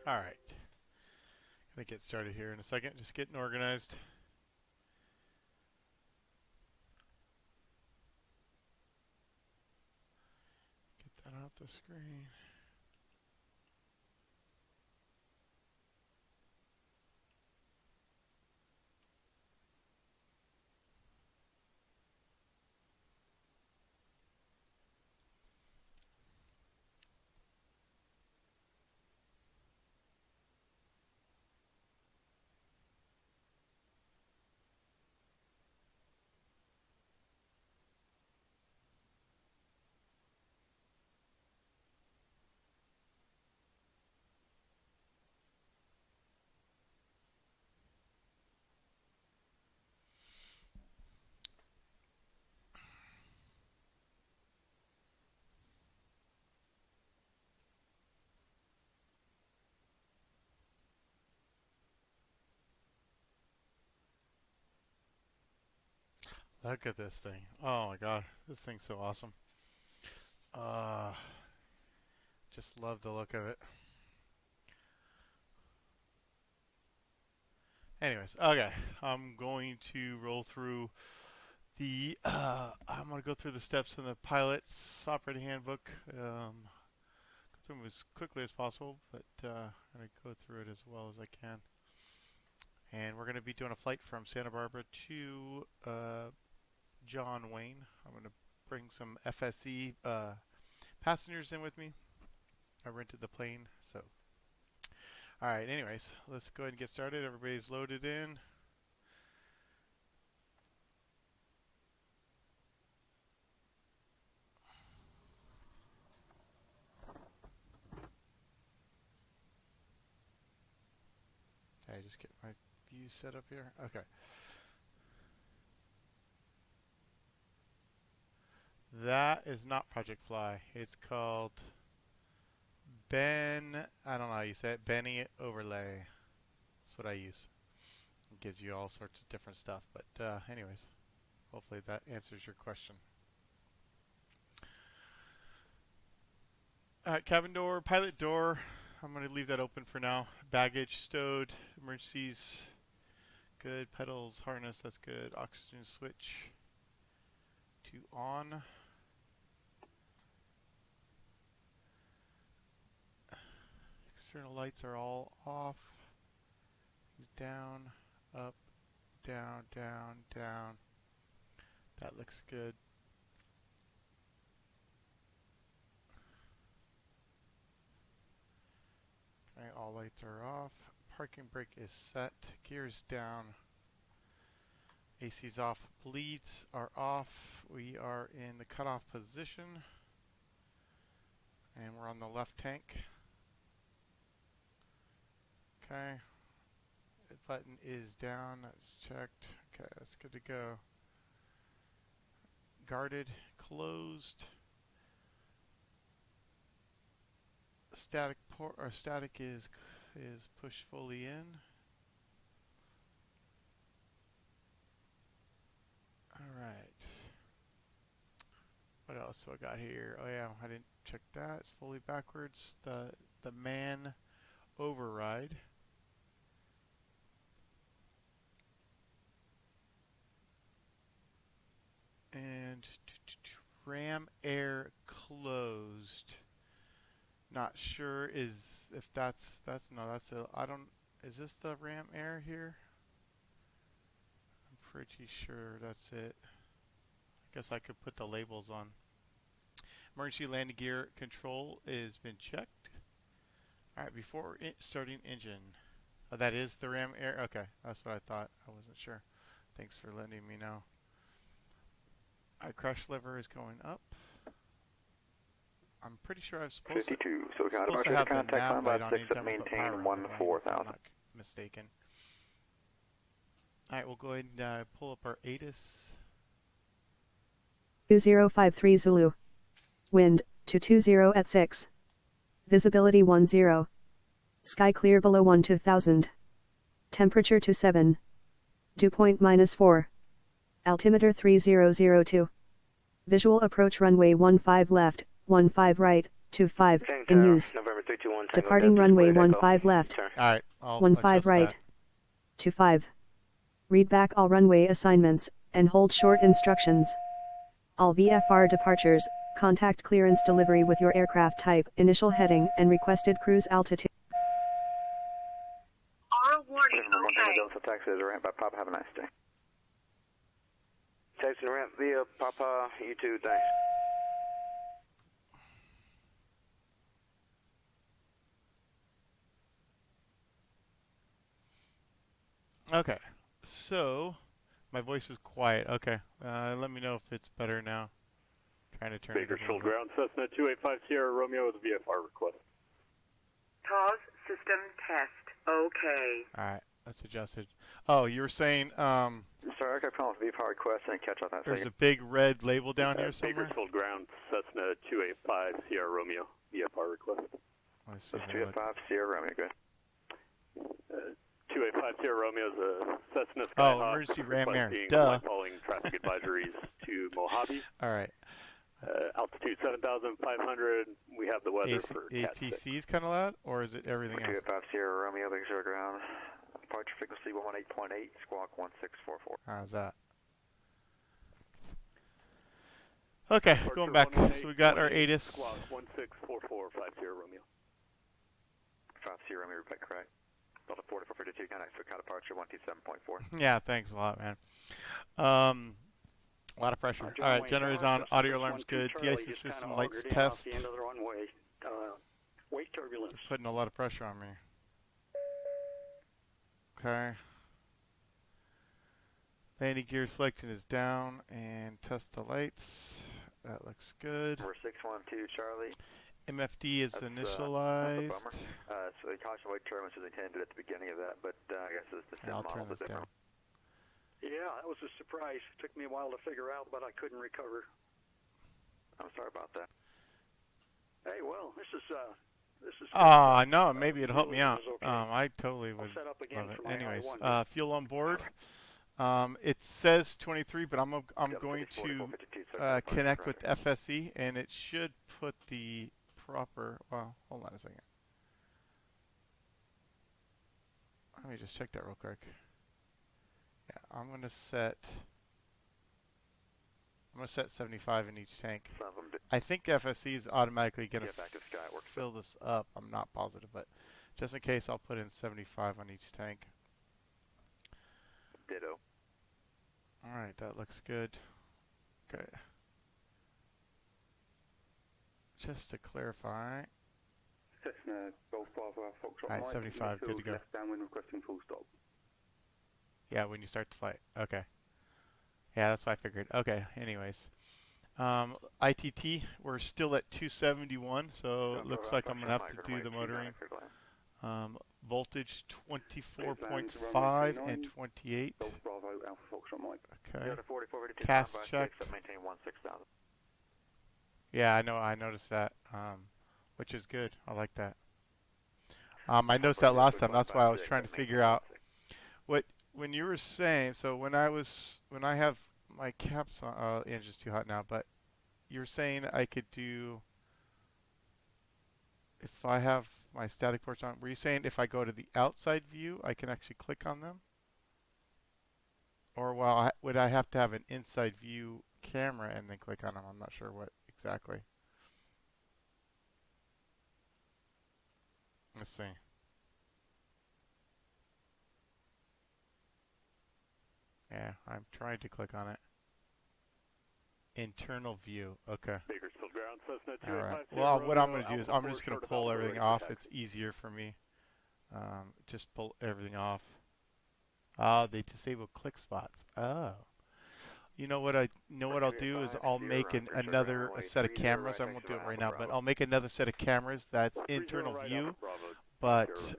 All right. Gonna get started here in a second. Just getting organized. Get that off the screen. Look at this thing. Oh my god, this thing's so awesome. Uh, just love the look of it. Anyways, okay, I'm going to roll through I'm going to go through the steps in the pilot's operating handbook. Go through them as quickly as possible, but I'm going to go through it as well as I can. And we're going to be doing a flight from Santa Barbara to John Wayne. I'm going to bring some FSC passengers in with me. I rented the plane, so. All right, anyways, let's go ahead and get started. Everybody's loaded in. I just get my view set up here. Okay. That is not Project Fly. It's called I don't know how you say it, Benny Overlay. That's what I use. It gives you all sorts of different stuff. But anyways, hopefully that answers your question. All right, cabin door, pilot door. I'm going to leave that open for now. Baggage stowed, emergencies, good. Pedals, harness, that's good. Oxygen switch to on. External lights are all off. He's down, up, down, down, down. That looks good. Okay, all lights are off. Parking brake is set. Gears down. AC's off. Bleeds are off. We are in the cutoff position. And we're on the left tank. Okay. The button is down. That's checked. Okay, that's good to go. Guarded. Closed. Static port or static is pushed fully in. All right. What else do I got here? Oh yeah, I didn't check that. It's fully backwards. The man override. And ram air closed. Not sure if that's I don't, is this the ram air here? I'm pretty sure that's it. I guess I could put the labels on. Emergency landing gear control has been checked. Alright, before starting engine. Oh, that is the ram air? Okay, that's what I thought. I wasn't sure. Thanks for letting me know. Alright, crash lever is going up. I'm pretty sure I'm supposed 52. So we got supposed to have the nav light on anytime we put power on, if I'm not mistaken. Alright, we'll go ahead and pull up our ATIS. 2053 Zulu. Wind, 220 at 6. Visibility 10. Sky clear below 12,000. Temperature 27. Dew point -4. Altimeter 3002. Visual approach runway 15 left, 15 right, 25, Tango in Tower, use. November 321, Tango Departing Delta, runway Square 15 Echo. left. Turn. All right, I'll 15 adjust right. that. 25. Read back all runway assignments, and hold short instructions. All VFR departures, contact clearance delivery with your aircraft type, initial heading, and requested cruise altitude. Oral warning, Tango okay. Delta, taxi is a ramp by Papa, have a nice day. Taxi and ramp via Papa, you too, thanks. Okay, so my voice is quiet. Okay, let me know if it's better now. Trying to turn it up a little Bakersfield bit. Ground, Cessna 285 Sierra Romeo with a VFR request. Pause system test, okay. All right, that's adjusted. Oh, you were saying Sorry, I got a problem with VFR request, I didn't catch all that. there's a big red label down here somewhere? Bakersfield Ground, Cessna 285 Sierra Romeo, VFR request. Let's see. That's let me look. 285 Sierra Romeo, good. 285 Sierra Romeo is a Cessna Oh, Skyhawk emergency ram air. requesting Duh. flight following traffic advisories to Mojave. All right. Altitude 7,500. We have the weather AC, for Cat 6. ATC is kind of loud, or is it everything else? 285 Sierra Romeo, Bakersfield Ground. Departure frequency 118.8, squawk 1644. How's that? Okay, Departure going back. 118, So we got our 18, ATIS. Squawk 1644, 50 Romeo. 5 Sierra Romeo, repeat correct. Delta 4452, contact for departure 127.4. Yeah, thanks a lot, man. A lot of pressure. All right, generators on, audio alarm's good. De-icing system lights test. The end of the runway. Wake turbulence. Putting a lot of pressure on me. Okay. Landing gear selection is down, and test the lights. That looks good. We're 612 Charlie. MFD is That's a initialized. bummer. So the caution wake turbulence was intended at the beginning of that, but I guess it's the And I'll model turn is this down. different. Yeah, that was a surprise. Took me a while to figure out, but I couldn't recover. I'm sorry about that. Hey, well, this is. Oh, no, maybe it'll help me Really out. was okay. I totally I'll would set up again love it. for my Anyways, I-1. fuel on board. It says 23, but I'm going to connect with FSE, and it should put the proper. Well, hold on a second. Let me just check that real quick. Yeah, I'm gonna set 75 in each tank. Some of them did I think FSE is automatically gonna get back to the sky. It works. fill this up. I'm not positive, but just in case, I'll put in 75 on each tank. Ditto. All right, that looks good. Okay. Just to clarify. Cessna Golf Bravo Foxtrot Alright, Mike, 75, good to go. left downwind requesting full stop. Yeah, when you start the flight. Okay. Yeah, that's what I figured. Okay, anyways. ITT, we're still at 271, so it looks like I'm going to have to do the motoring. Voltage 24.5 and 28. Golf Bravo Alpha Foxtrot Mike. Okay. 4452 Cast checked. Maintain 16,000. Yeah, I know. I noticed that, which is good. I like that. I noticed that last time. That's why I was trying to figure out when you were saying. So when I have my caps on, the engine's too hot now. But you were saying I could do if I have my static ports on. Were you saying if I go to the outside view, I can actually click on them? Or would I have to have an inside view camera and then click on them? I'm not sure what exactly. Let's see. Yeah, I'm trying to click on it. Internal view. Okay. Bakersfield Ground, Cessna All 285 right. Sierra Well, what I'm Romeo, going to do is Alpha I'm just 4 going to short of pull Alpha, everything ready for off. taxi. It's easier for me. Just pull everything off. Oh, they disable click spots. Oh. You know what I'll do is I'll make another set of cameras. I won't do it right now, but I'll make another set of cameras that's internal view, but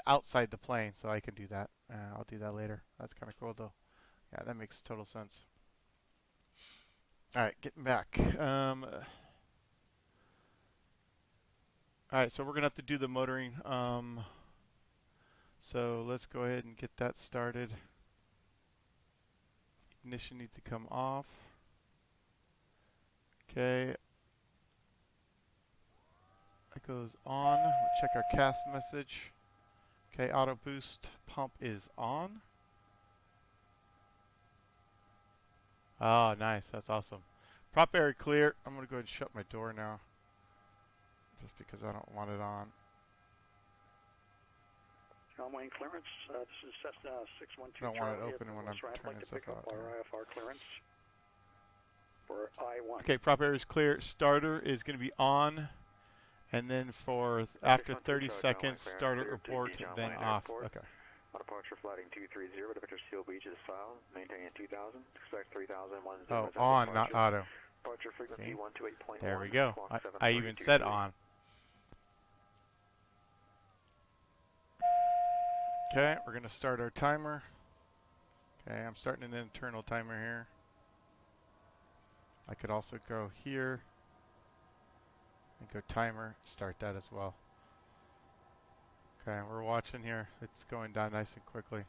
outside the plane, so I can do that. I'll do that later. That's kind of cool, though. Yeah, that makes total sense. All right, getting back. All right, so we're gonna have to do the motoring. So let's go ahead and get that started. Ignition needs to come off. Okay. goes on. We'll check our cast message. Okay, auto boost pump is on. Oh, nice. That's awesome. Prop area clear. I'm going to go ahead and shut my door now, just because I don't want it on. John Wayne clearance. This is Cessna 612 I don't want it Charlie. open when I'm I'd turning like to stuff pick up out. our IFR clearance for I-1. Okay, prop area is clear. Starter is going to be on, and then for after 30 seconds, starter report, then off. Okay. On departure, flighting 230 to Victor Steel Beach is filed, maintaining 2000, expect 3001. Oh, on, not auto. Departure frequency See? 128.1. There we go. Squawk I even said 7323. on. Okay, we're going to start our timer. Okay, I'm starting an internal timer here. I could also go here and go timer, start that as well. Okay, we're watching here. It's going down nice and quickly.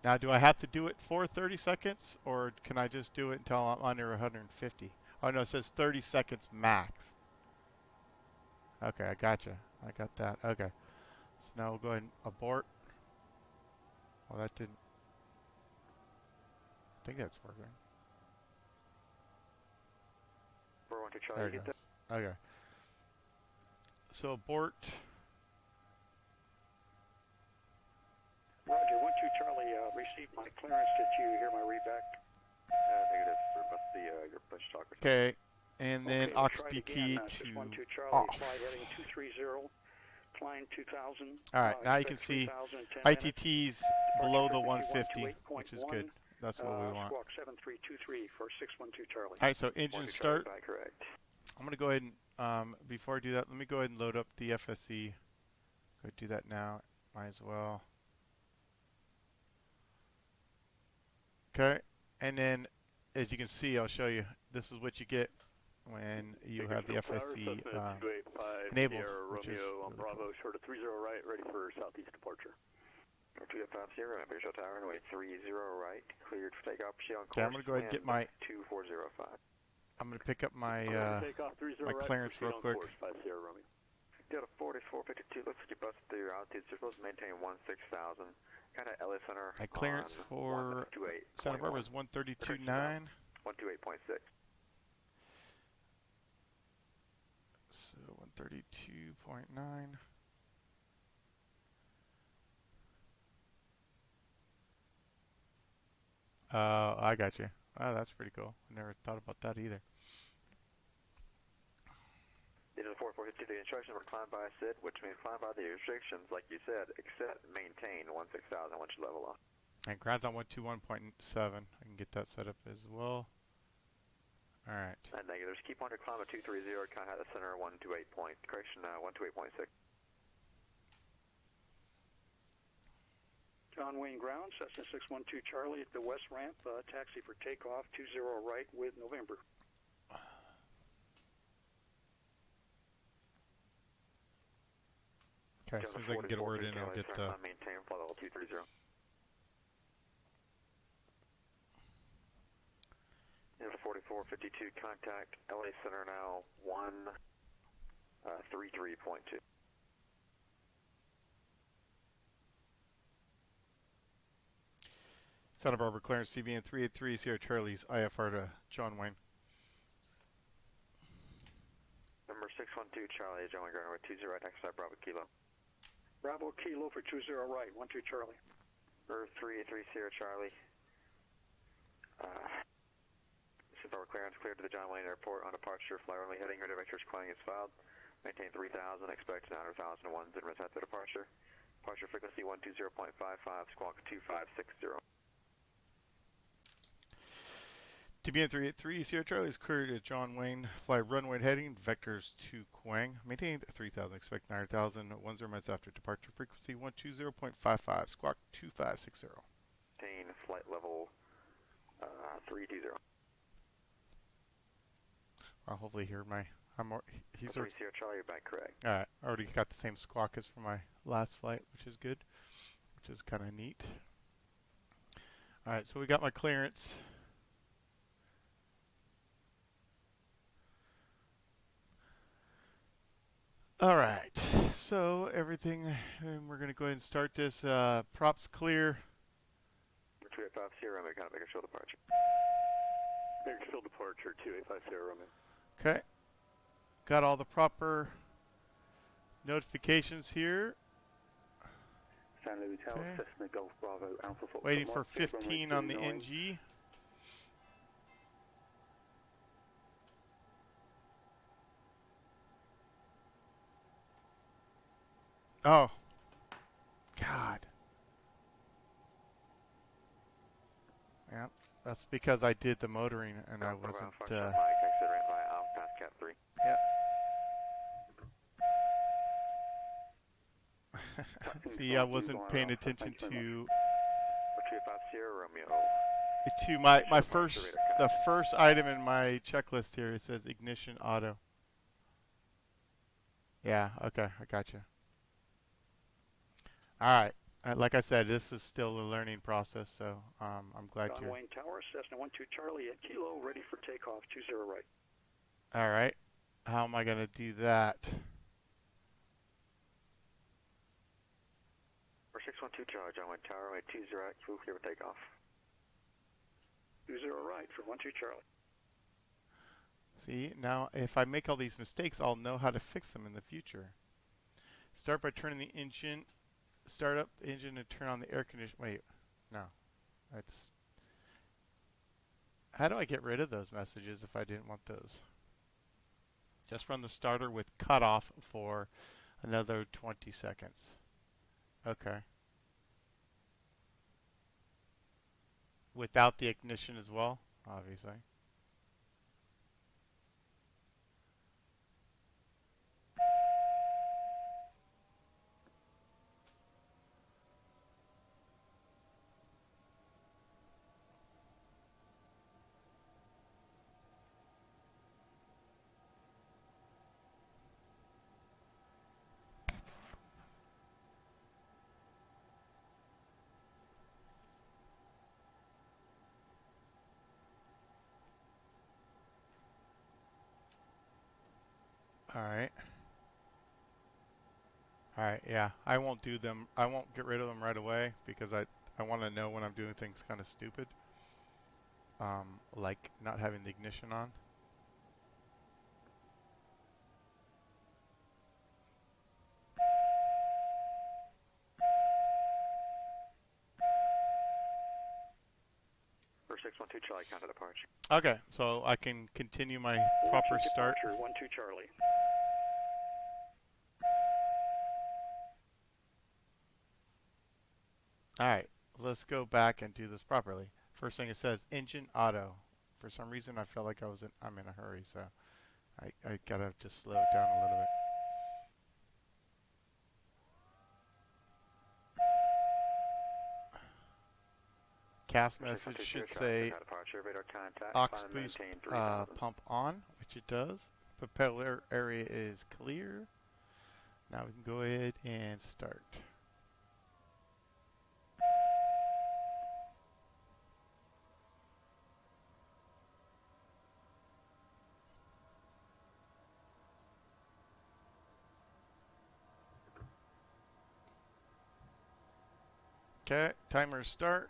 Now, do I have to do it for 30 seconds, or can I just do it until I'm under 150? Oh, no, it says 30 seconds max. Okay, I gotcha. I got that. Okay. So now we'll go ahead and abort. Well, that didn't. I think that's working. 412 There Charlie, it get goes. that? Okay. So abort. Roger, 12 Charlie, received my clearance. Did you hear my readback? Negative. We're about your push talk or something. Okay. And then Okay, we'll aux try it key again. to 12 Charlie, off. flight heading 230, climb 2000. All right, now you can expect see 3010 minutes. ITT's Departure below the frequency 150, which is good. 128.1. That's what we want. Squawk 7323 for 612 Charlie. All right, so engine 12 start. Charlie, correct. I'm going to go ahead and, before I do that, let me go ahead and load up the FSE. Go do that now. Might as well. Okay, and then as you can see, I'll show you, this is what you get when you have the FSE enabled, which is Romeo on really Bravo, cool. short of 30 right, ready for southeast departure. 250, visual tower, runway 30 right, cleared for takeoff, proceed on course. Okay, I'm going to go ahead and get my, 2405. I'm going to pick up my, Takeoff 30 my right, clearance proceed real on quick. course, 5 Sierra Romeo. Delta 4452, looks like you busted through your altitude, so you're supposed to maintain 16,000. Kind of LA Center. My clearance for Santa Barbara is 132.9. 128.6. So 132.9. I got you. Oh, that's pretty cool. I never thought about that either. This is 4452. The instructions were climb by SID, which means climb by the restrictions, like you said, except maintain 16,000 once you level off. And ground's on 121.7. I can get that set up as well. All right. And negatives. Keep on your climb at 230. Contact the center 128 point. Correction, 128.6. John Wayne ground, Cessna 612 Charlie at the west ramp, taxi for takeoff 20 right with November. Okay, as soon as I can get a word in, I'll get the. Maintain flight level 230. Delta 4452, contact LA Center now 133.2. Santa Barbara clearance TBN 383 Sierra Charlie's IFR to John Wayne. Number 612 Charlie, John Wayne ground with 20 right, next side Bravo Kilo. Bravo Kilo for 20 right, 12 Charlie. Number 383 Sierra Charlie. Santa Barbara clearance cleared to the John Wayne Airport on departure. Fly runway heading, radio vectors calling is filed. Maintain 3,000, expect 900,000 ones in return to departure. Departure frequency 120.55, squawk 2560. TBN 383 Sierra Charlie is cleared at John Wayne. Fly runway heading, vectors to Quang. Maintain 3,000, expect 900,000 10 minutes after departure. Frequency 120.55, squawk 2560. Maintain flight level 320. I'll hopefully hear my. He's 3 Sierra Charlie, you're back correct. all right. I already got the same squawk as for my last flight, which is good, which is kind of neat. All right, so we got my clearance. All right, so everything, and we're going to go ahead and start this. Props clear. 285 Sierra Romeo, kind of Bakersfield departure. Bakersfield departure 285 Sierra Romeo. Okay, got all the proper notifications here. San Luis Hotel, Okay. Cessna Golf Bravo Alpha Fox. Waiting for 15 on the NG. Oh, God. Yeah, that's because I did the motoring and I wasn't. Mike, exit ramp by Alpha, past Cap 3. Yeah. See, I wasn't paying attention to 285 Sierra Romeo. my first, the first item in my checklist here. It says ignition auto. Yeah, okay, I got you. All right, like I said, this is still a learning process, so I'm glad Don you're. Wayne Tower, Cessna 12 Charlie at Kilo, ready for takeoff, 20 right. All right, how am I gonna do that? 612 Charlie, John Wayne Tower, runway 20 right, full clear for takeoff. 20 right for 12 Charlie. See, now if I make all these mistakes, I'll know how to fix them in the future. Start by turning the engine, start up the engine and turn on the air conditioner. Wait, no, that's. How do I get rid of those messages if I didn't want those? Just run the starter with cutoff for another 20 seconds. Okay. Without the ignition as well, obviously. All right. All right, yeah. I won't do them. I won't get rid of them right away because I want to know when I'm doing things kind of stupid. Like not having the ignition on. For 612 Charlie, counter departure. Okay, so I can continue my proper start. Departure, 12 Charlie. All right, let's go back and do this properly. First thing it says engine auto. For some reason, I felt like I'm in a hurry, so I gotta just slow it down a little bit. Cast message should say aux boost pump on, which it does. Propeller area is clear. Now we can go ahead and start. Okay, timer start.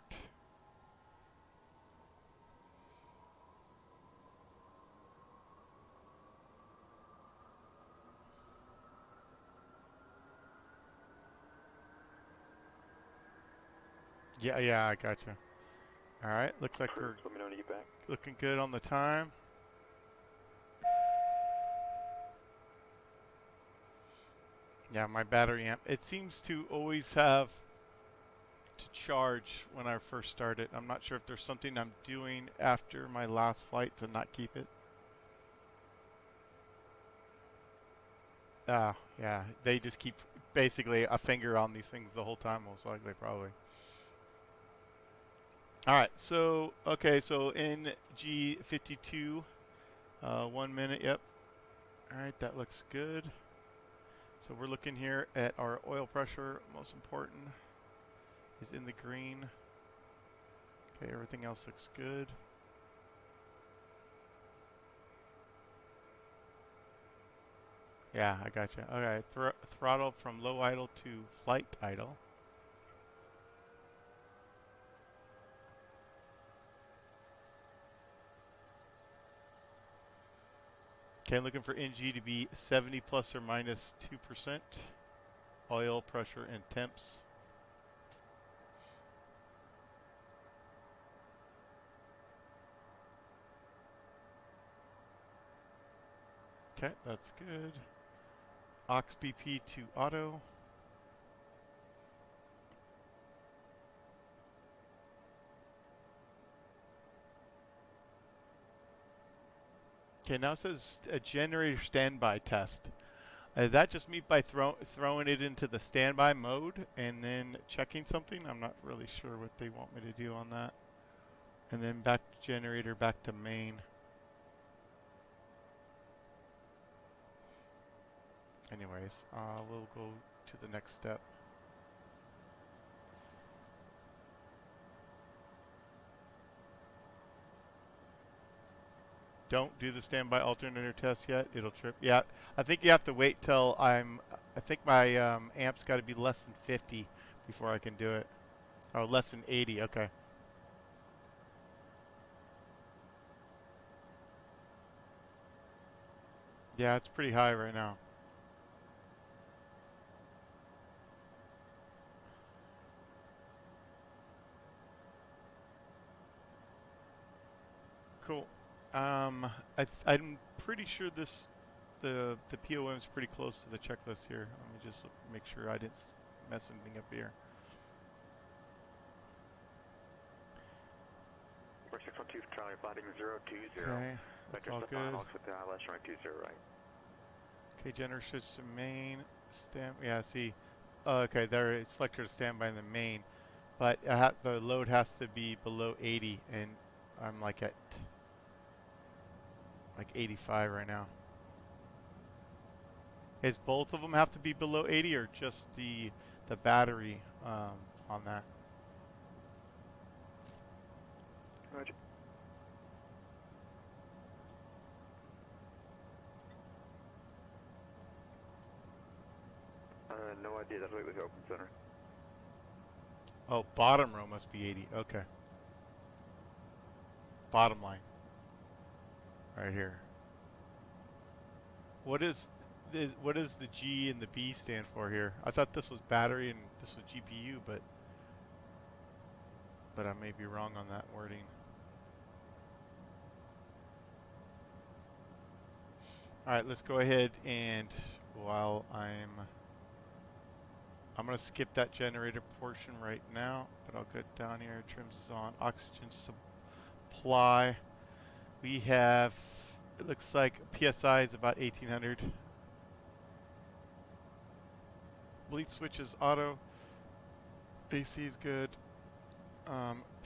Yeah, I got you. All right, looks like we're Let me know when you get back. looking good on the time. Yeah, my battery amp. It seems to always have to charge when I first start it. I'm not sure if there's something I'm doing after my last flight to not keep it. Yeah, they just keep basically a finger on these things the whole time, most likely, probably. All right, so, okay, so NG52, 1 minute, yep. All right, that looks good. So we're looking here at our oil pressure, most important, is in the green. Okay, everything else looks good. Yeah, I got you. Okay, throttle from low idle to flight idle. Okay, looking for NG to be 70 plus or minus 2%. Oil, pressure, and temps. Okay, that's good. Aux BP to auto. Okay, now it says a generator standby test. Is that just me by throwing it into the standby mode and then checking something? I'm not really sure what they want me to do on that. And then back to generator, back to main. Anyways, we'll go to the next step. Don't do the standby alternator test yet. It'll trip. Yeah, I think you have to wait till I think my amp's got to be less than 50 before I can do it. Oh, less than 80. Okay. Yeah, it's pretty high right now. Cool. I'm pretty sure the POM is pretty close to the checklist here. Let me just make sure I didn't mess anything up here. We're 612 Charlie, flighting 020. Okay, that's all good. With the ILS running 20 right. Okay, generator system main, yeah, see. Oh, okay, there it's selected to standby in the main, but the load has to be below 80, and I'm like at 85 right now. Is both of them have to be below 80, or just the battery on that? Roger. No idea. That's right with the open center. Oh, bottom row must be 80. Okay. Bottom line. Right here. What does the G and the B stand for here? I thought this was battery and this was GPU, but I may be wrong on that wording. All right, let's go ahead and while I'm going to skip that generator portion right now, but I'll go down here. Trims is on. Oxygen supply. We have, it looks like PSI is about 1800. Bleed switch is auto. AC is good.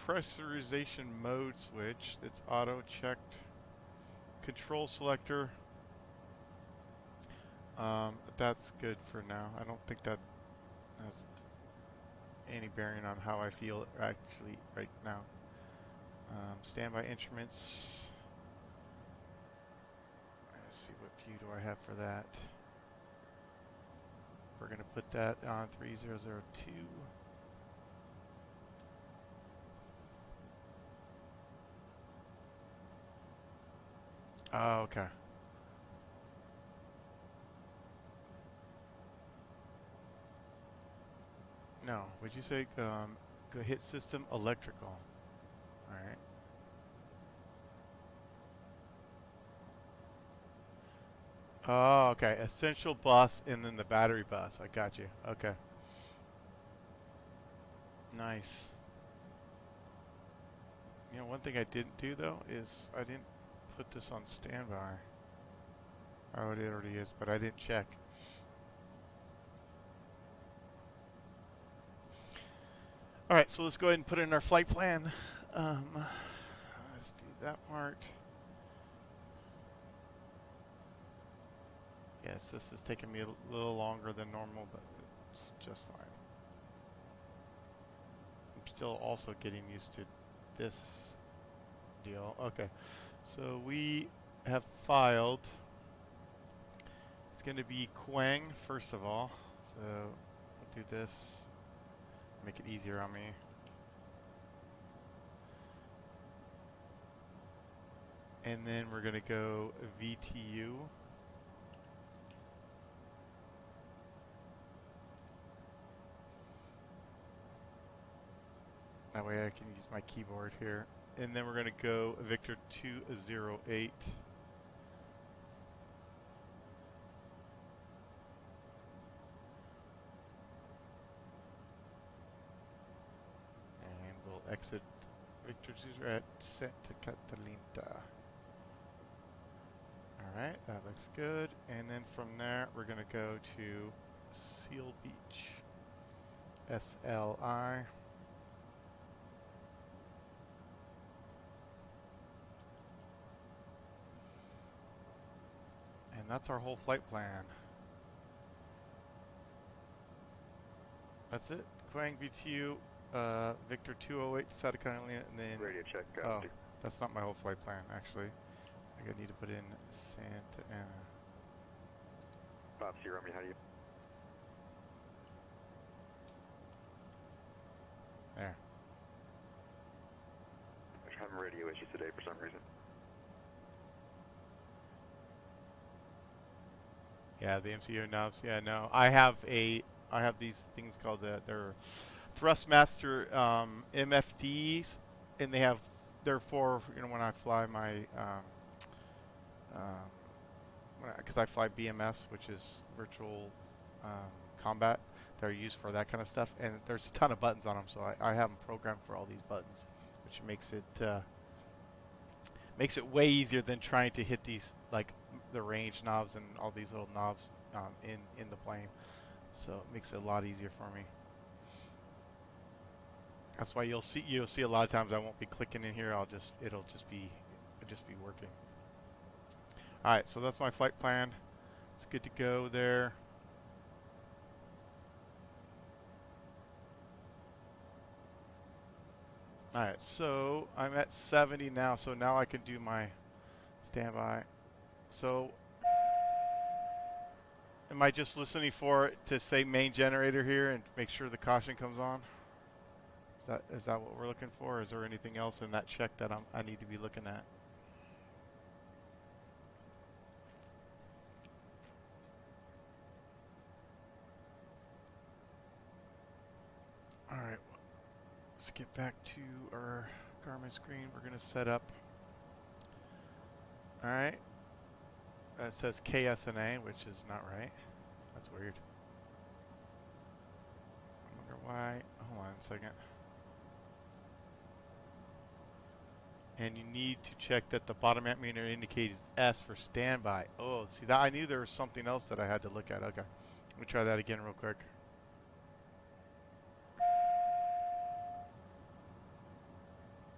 Pressurization mode switch, it's auto checked. Control selector. That's good for now. I don't think that has any bearing on how I feel actually right now. Standby instruments. Let's see, what view do I have for that? We're going to put that on 3002. Oh, okay. No, would you say go hit system electrical? All right. Oh, okay. Essential bus and then the battery bus. I got you. Okay. Nice. You know, one thing I didn't do though is I didn't put this on standby. Oh, it already is, but I didn't check. All right, so let's go ahead and put in our flight plan. Let's do that part. Yes, this is taking me a little longer than normal, but it's just fine. I'm still also getting used to this deal. Okay, so we have filed It's going to be Quang first of all. So we'll do this. Make it easier on me. And then we're going to go VTU. That way I can use my keyboard here. And then we're going to go Victor 208. And we'll exit Victor 2 at Santa Catalina. Alright, that looks good. And then from there, we're going to go to Seal Beach. SLI. And that's our whole flight plan. That's it. Quang VTU, Victor 208 to Santa Catalina, and then... Radio check. Oh, that's not my whole flight plan, actually. I need to put in Santa Ana. Bob, see Romeo, how do you? There. We're having radio issues today for some reason. Yeah, the MCU knobs. Yeah, no. I have these things called they're Thrustmaster MFDs, and they're for, you know, when I fly my because I fly BMS, which is virtual combat. They're used for that kind of stuff, and there's a ton of buttons on them, so I have them programmed for all these buttons, which makes it way easier than trying to hit these, like the range knobs and all these little knobs in the plane. So it makes it a lot easier for me. That's why you'll see a lot of times I won't be clicking in here. It'll just be working. All right, so that's my flight plan. It's good to go there. All right, so I'm at 70 now, so now I can do my standby. So am I just listening for it to say main generator here and make sure the caution comes on? Is that what we're looking for? Or is there anything else in that check that I need to be looking at? All right, let's get back to our Garmin screen. We're going to set up. All right. It says KSNA, which is not right. That's weird. I wonder why. Hold on a second. And you need to check that the bottom amp meter indicates S for standby. Oh, see that? I knew there was something else that I had to look at. Okay. Let me try that again real quick.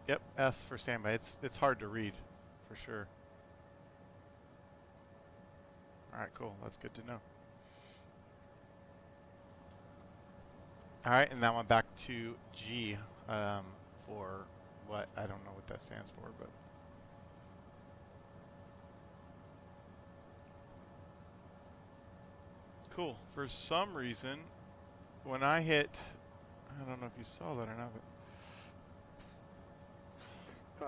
Yep, S for standby. It's hard to read, for sure. All right, cool. That's good to know. All right, and now I'm back to G for what? I don't know what that stands for, but. Cool. For some reason, when I hit, I don't know if you saw that or not, but.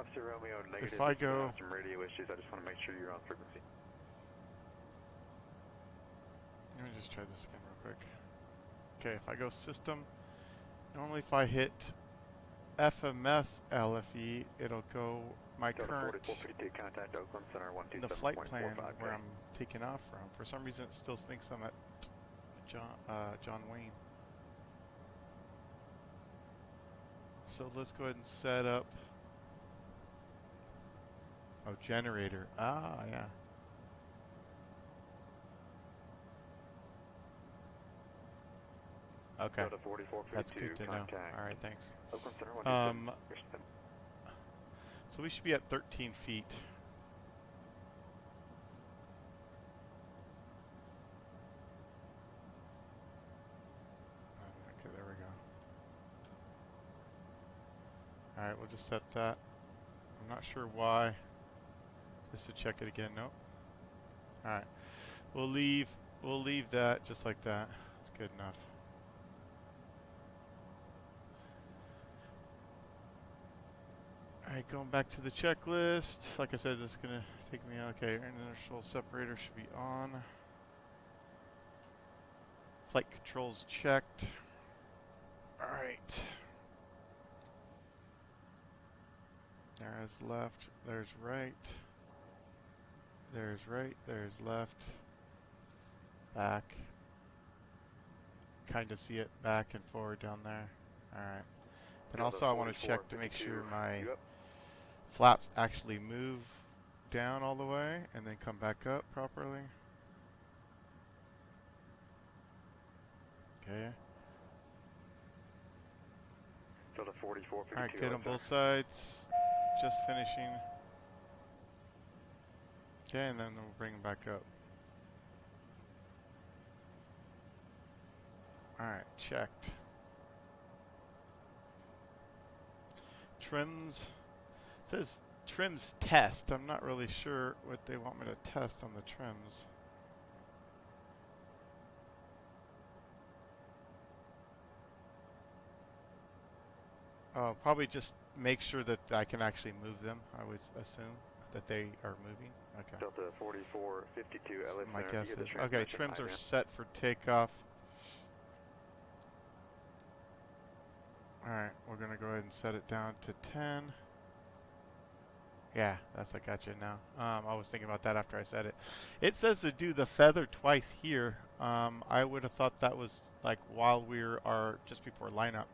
Officer Romeo, negative. If I go. Have some radio issues. I just want to make sure you're on frequency. Let me just try this again real quick. Okay, if I go system, normally if I hit FMS LFE, it'll go my current contact Oakland Center in the flight plan where I'm taking off from. For some reason, it still thinks I'm at John Wayne. So let's go ahead and set up. Oh, generator. Ah, yeah. Okay. That's good to know. All right, thanks. So we should be at 13 feet. Okay, there we go. All right, we'll just set that. I'm not sure why. Just to check it again. Nope. All right. We'll leave we'll leave that just like that. It's good enough. Alright, going back to the checklist. Like I said, this is going to take me, okay, inertial separator should be on. Flight controls checked. Alright. There's left, there's right. There's right, there's left. Back. Kind of see it back and forward down there. Alright. Then also I want to check to make sure my flaps actually move down all the way and then come back up properly. Okay. Delta 44, 52. Alright, good on both sides. Just finishing. Okay, and then we'll bring them back up. Alright, checked. Trims. It says trims test. I'm not really sure what they want me to test on the trims. Oh, probably just make sure that I can actually move them. I would assume that they are moving. Okay. Delta 44, 52, LA My Center, guess via the is, okay, transmission trims are ident. set for takeoff. Alright, we're going to go ahead and set it down to 10. Yeah, that's, I got you now. I was thinking about that after I said it. It says to do the feather twice here. I would have thought that was like while we are just before lineup.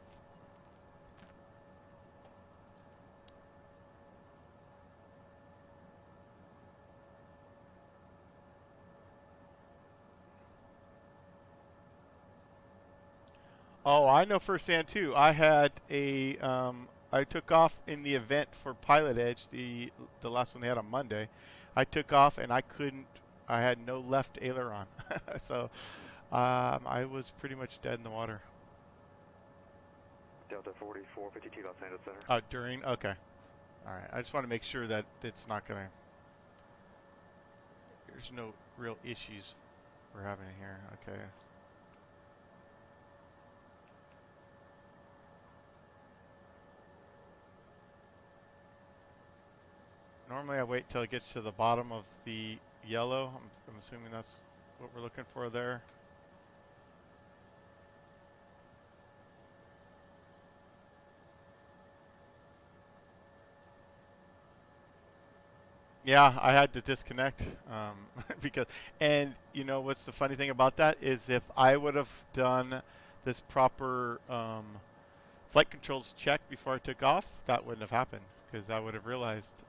Oh, I know firsthand too. I had a I took off in the event for Pilot Edge, the last one they had on Monday. I took off and I couldn't. I had no left aileron, so I was pretty much dead in the water. Delta 44, 52, Los Angeles Center. During, okay, all right. I just want to make sure that it's not gonna. There's no real issues we're having here. Okay. Normally I wait till it gets to the bottom of the yellow. I'm assuming that's what we're looking for there. Yeah, I had to disconnect because, and you know what's the funny thing about that is if I would have done this proper flight controls check before I took off, that wouldn't have happened because I would have realized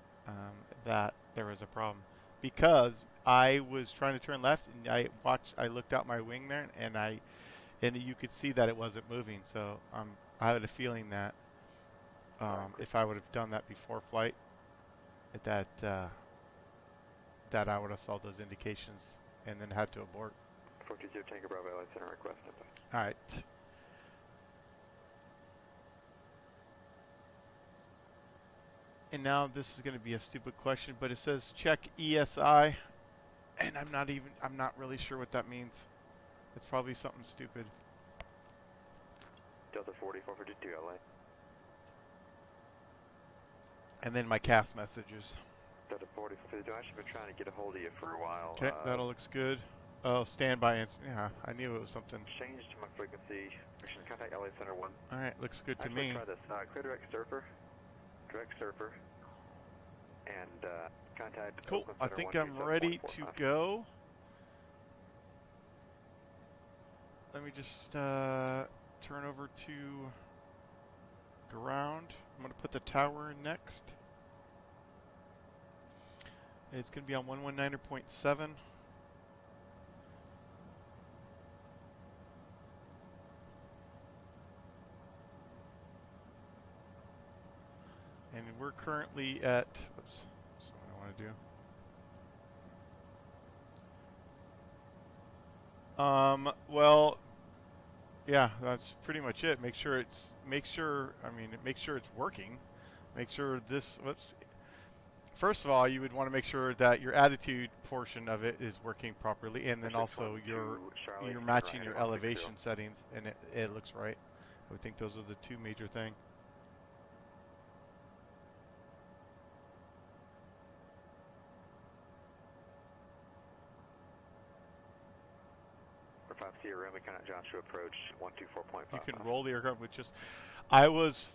that there was a problem because I was trying to turn left and I looked out my wing there and you could see that it wasn't moving. So I had a feeling that if I would have done that before flight, that I would have saw those indications and then had to abort. 420 Tango Bravo LA Center request. All right. And now this is going to be a stupid question, but it says check ESI, and I'm not really sure what that means. It's probably something stupid. Delta 44, 52, LA. And then my CAS messages. Delta 44, 52, I've actually been trying to get a hold of you for a while. Okay, that all looks good. Oh, standby answer. Yeah, I knew it was something. Changed my frequency. Mission contact LA Center 1. All right, looks good to Actually, me. try this. Clear direct surfer, and contact. Cool. Oakland I Center think 127.45. I'm ready to go. Let me just turn over to ground. I'm going to put the tower in next. It's going to be on 119.7. And we're currently at, oops, that's not what I want to do. Well, yeah, that's pretty much it. Make sure it's working. Make sure this, whoops, first of all, you would want to make sure that your attitude portion of it is working properly, and then also you're matching your elevation settings, and it looks right. I would think those are the two major things. Sierra Romeo, Lieutenant Joshua approach 124.5. You can roll the aircraft with just. I was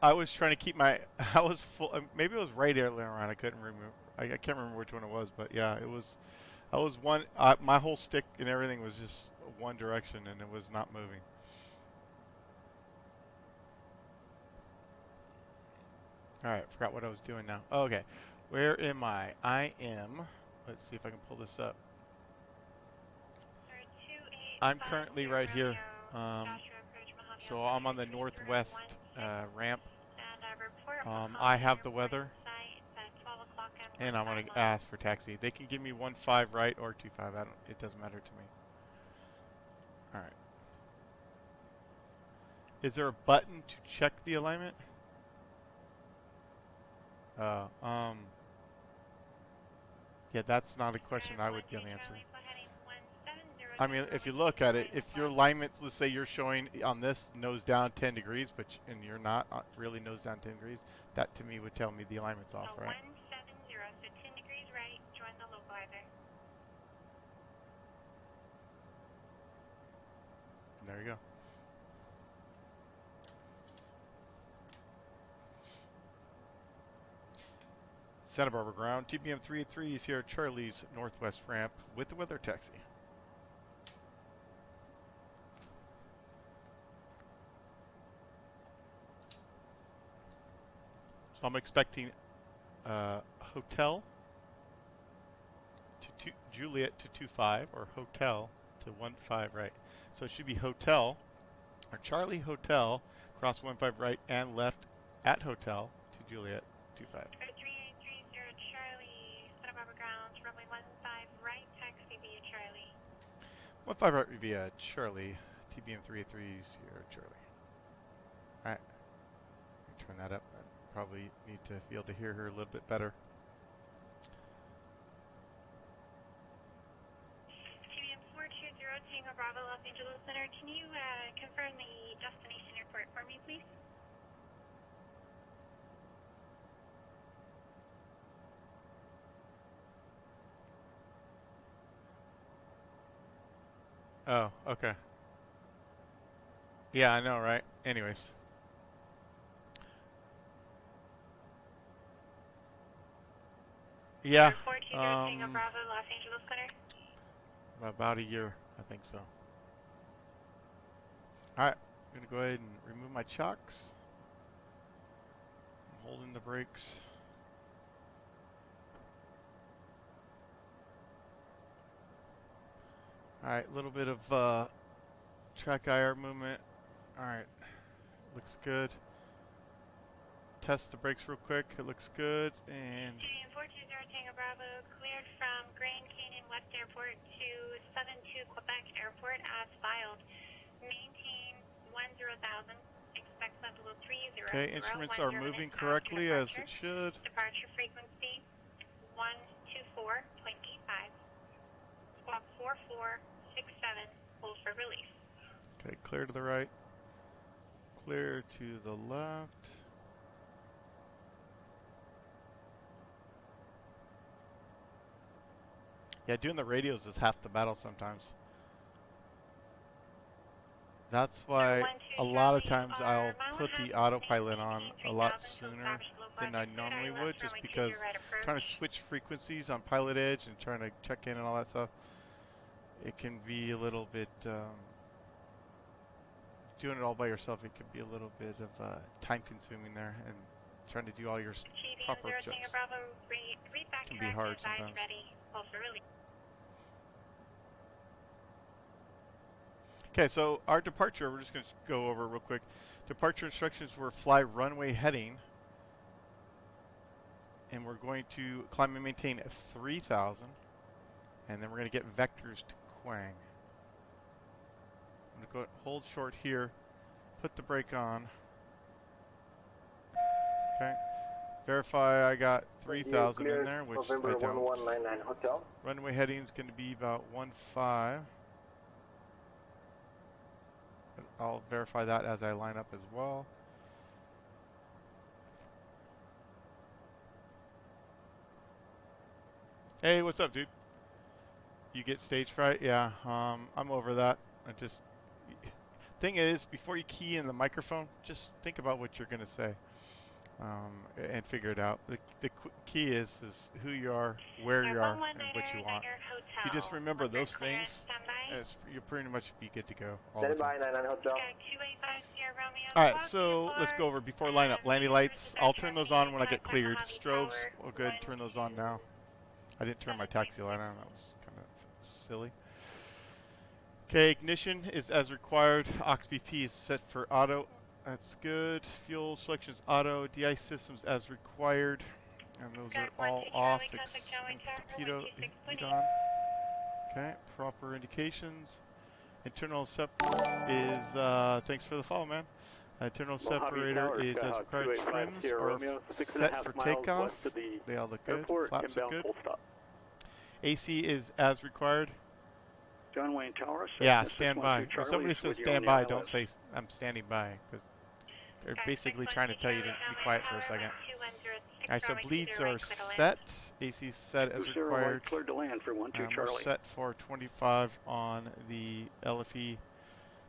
trying to keep my. I was full. Maybe it was right earlier on. I couldn't remember. I can't remember which one it was, but yeah, it was. I was one. My whole stick and everything was just one direction, and it was not moving. All right, forgot what I was doing now. Oh, okay, where am I? I am. Let's see if I can pull this up. I'm currently right here. So I'm on the northwest ramp. I have the weather, and I'm going to ask for taxi. They can give me 1-5 right or 2-5. It doesn't matter to me. All right. Is there a button to check the alignment? Yeah, that's not a question I would be able to answer. I mean, if you look at it, if your alignments, let's say you're showing on this nose down 10 degrees, and you're not really nose down 10 degrees, that to me would tell me the alignment's off, right? 170, so 10 degrees right, join the localizer. There you go. Santa Barbara ground, TBM900 is here, Charlie's northwest ramp with the weather taxi. So I'm expecting hotel to Juliet to 25 or hotel to 15 right. So it should be hotel or Charlie Hotel cross 15 right and left at hotel to Juliet 25. 3830 Charlie, Santa Barbara grounds, runway 15 right, taxi via Charlie. 15 right via Charlie, TBM383 Sierra Charlie. Alright, turn that up. Probably need to be able to hear her a little bit better. TBM420 Tango Bravo Los Angeles Center, can you confirm the destination airport for me, please? Oh, okay. Yeah, I know, right? Anyways. Yeah. Tango Bravo Los Angeles Center. About a year, I think so. Alright, I'm going to go ahead and remove my chocks. I'm holding the brakes. Alright, a little bit of track IR movement. Alright, looks good. Test the brakes real quick. It looks good. And 420 Tango Bravo cleared from Grand Canyon West Airport to 72 Quebec Airport as filed. Maintain 10,000. Expect level 30. okay, instruments are moving correctly as it should. Departure frequency 124.85. Squawk 4467. Hold for release. Okay, clear to the right. Clear to the left. Yeah, doing the radios is half the battle sometimes. That's why a lot of times I'll put the autopilot on a lot sooner than I normally would, just because trying to switch frequencies on Pilot Edge and trying to check in and all that stuff, it can be a little bit, doing it all by yourself, it can be a little bit of time consuming there, and trying to do all your proper checks can be hard sometimes. Okay, so our departure, we're just going to go over real quick. Departure instructions were fly runway heading, and we're going to climb and maintain 3,000, and then we're going to get vectors to Quang. I'm going to go hold short here, put the brake on. Okay, Verify I got You 3,000 in cleared there, which November I don't. 1199 Hotel. Runway heading is going to be about 15. I'll verify that as I line up as well. Hey, what's up, dude? You get stage fright? Yeah, I'm over that. I just thing is, before you key in the microphone, just think about what you're going to say, and figure it out. The key is who you are, where you are, and what you want. If you just remember those things, you'll pretty much be good to go all the Stand by, time. 99 Hotel. All right, so let's go over before lineup. Landing lights, I'll turn those on when I get cleared. Strobes, we'll go ahead and turn those on now. I didn't turn my taxi light on. That was kind of silly. Okay, ignition is as required. Aux BP is set for auto. That's good. Fuel selection is auto. De-ice systems as required. And those are all off. Torpedo heat on. Okay, proper indications. Internal separator is, thanks for the follow, man. Internal separator is as required. Trims are set for takeoff. They all look good. Flaps are good. AC is as required. John Wayne Tower. Yeah, stand by. If somebody says stand by, don't say I'm standing by, because they're basically trying to tell you to be quiet for a second. Alright, so bleeds are set. AC is set as required. Cleared to land for 12 Charlie. We're set for 25 on the LFE.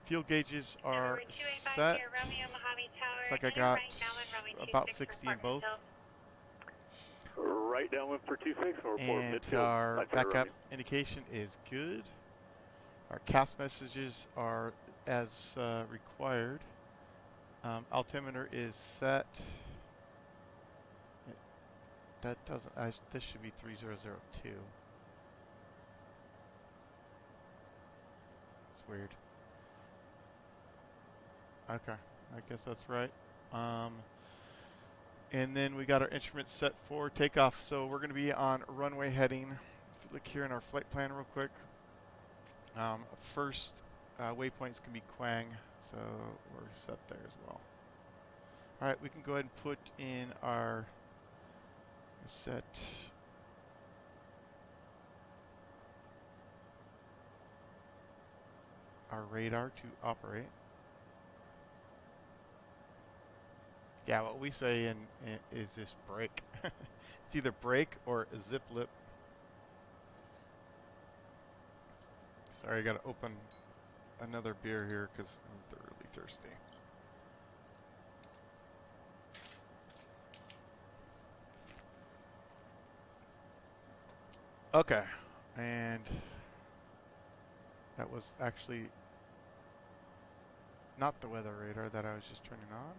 Fuel gauges are set. Looks like I got about 60 in both. Right downwind for 26. And our backup indication is good. Our CAS messages are as required. Altimeter is set. That doesn't. This should be 3002. It's weird. Okay, I guess that's right. And then we got our instruments set for takeoff. So we're going to be on runway heading. If you look here in our flight plan real quick. First waypoints can be Quang, so we're set there as well. All right, we can go ahead and put in our set our radar to operate. Yeah, what we say is this brake. It's either brake or zip lip. Sorry, I gotta open another beer here because I'm really thirsty. Okay, and that was actually not the weather radar that I was just turning on.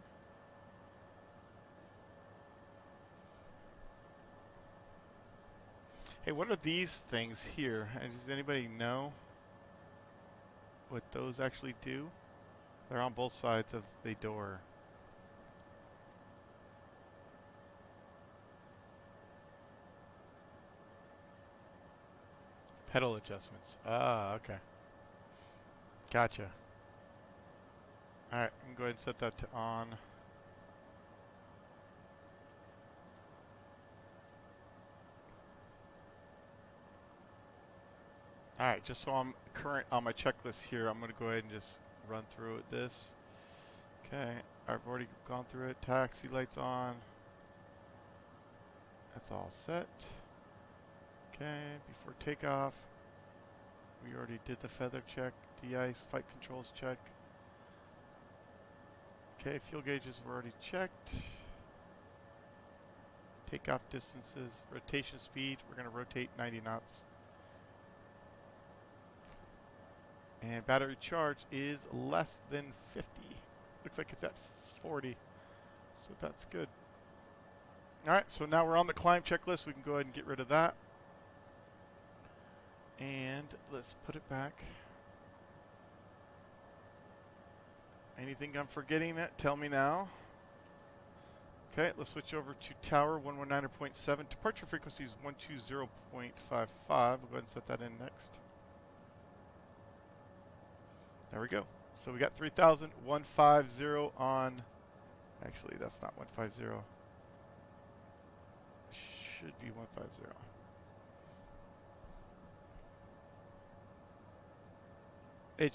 Hey, what are these things here? And does anybody know what those actually do? They're on both sides of the door. Pedal adjustments. Ah, okay. Gotcha. Alright, I can go ahead and set that to on. Alright, just so I'm current on my checklist here, I'm going to go ahead and just run through this. Okay, I've already gone through it. Taxi lights on. That's all set. Okay, before takeoff, we already did the feather check. De-ice, flight controls check. Okay, fuel gauges were already checked. Takeoff distances, rotation speed, we're going to rotate 90 knots. And battery charge is less than 50. Looks like it's at 40. So that's good. Alright, so now we're on the climb checklist. We can go ahead and get rid of that. And let's put it back. Anything I'm forgetting? Tell me now. Okay, let's switch over to tower 119.7. Departure frequency is 120.55. We'll go ahead and set that in next. There we go. So we got 3,150 on. Actually, that's not 150. should be 150. It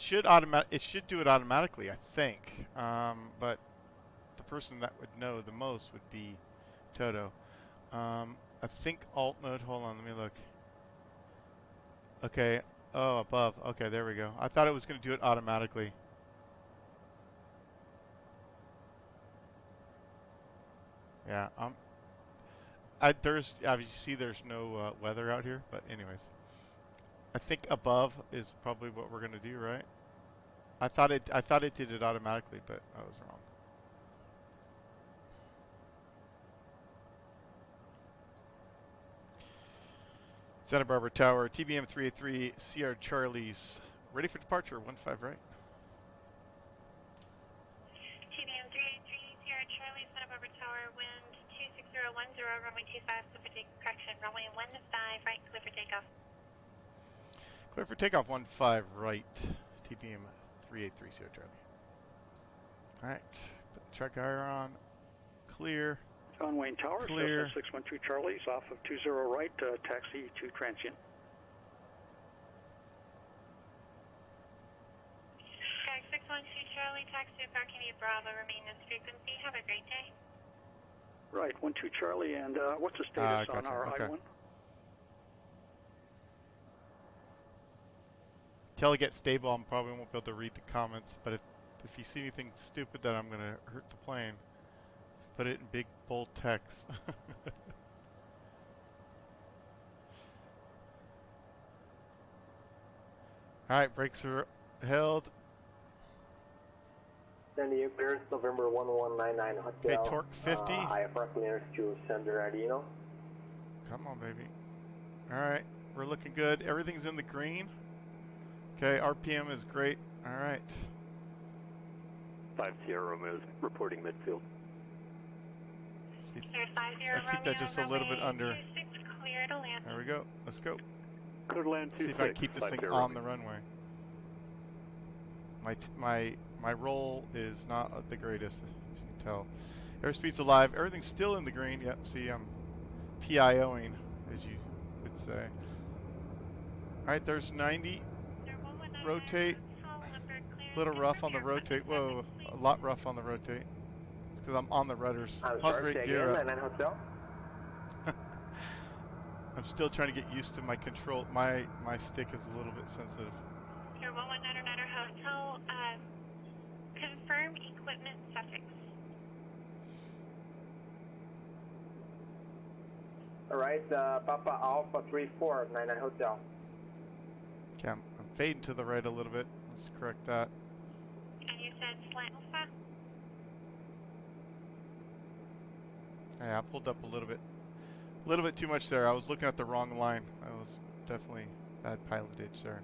should do it automatically, I think. But the person that would know the most would be Toto. I think alt mode. Hold on, let me look. Okay. Oh, above. Okay, there we go. I thought it was going to do it automatically. Yeah. There's obviously there's no weather out here, but anyways, I think above is probably what we're going to do, right? I thought it did it automatically, but I was wrong. Santa Barbara Tower, TBM900, CR Charlie's ready for departure. 15 right. TBM900, CR Charlie, Santa Barbara Tower, wind 26010, runway 25, clear for takeoff. Correction, runway 15 right, clear for takeoff. Clear for takeoff. 15 right. TBM900, CR Charlie. All right, put the track higher on. Clear. John Wayne Tower, Clear. 612 Charlie, is off of 20 right, taxi to transient. Sky 612 Charlie, taxi to Parking Bravo, remain this frequency. Have a great day. Right, 12 Charlie, and what's the status on gotcha. our Okay. I-1? Till it gets stable, I probably won't be able to read the comments, but if you see anything stupid that I'm going to hurt the plane, put it in big, bold text. Alright, brakes are held. Sending you clearance November 1199 Hotel. Okay, torque 50. IFR clearance to San Bernardino. Come on, baby. Alright, we're looking good. Everything's in the green. Okay, RPM is great. Alright. 5 Sierra Romeo is reporting midfield. I keep that just a little bit under. There we go. Let's go. Clear to land 26. See if I can keep this thing on the runway. My roll is not the greatest, as you can tell. Airspeed's alive. Everything's still in the green. Yep. See, I'm PIOing, as you would say. All right, there's 90. Rotate. A little rough on the rotate. Whoa, a lot rough on the rotate. It's because I'm on the rudders. Pause rate gear up. I'm still trying to get used to my control. My stick is a little bit sensitive. Your 1199 Hotel, confirm equipment suffix. Alright, Papa Alpha 3499 Hotel. Okay, I'm fading to the right a little bit. Let's correct that. And you said slant alpha? Yeah, I pulled up a little bit. A little bit too much there. I was looking at the wrong line. That was definitely bad pilotage there.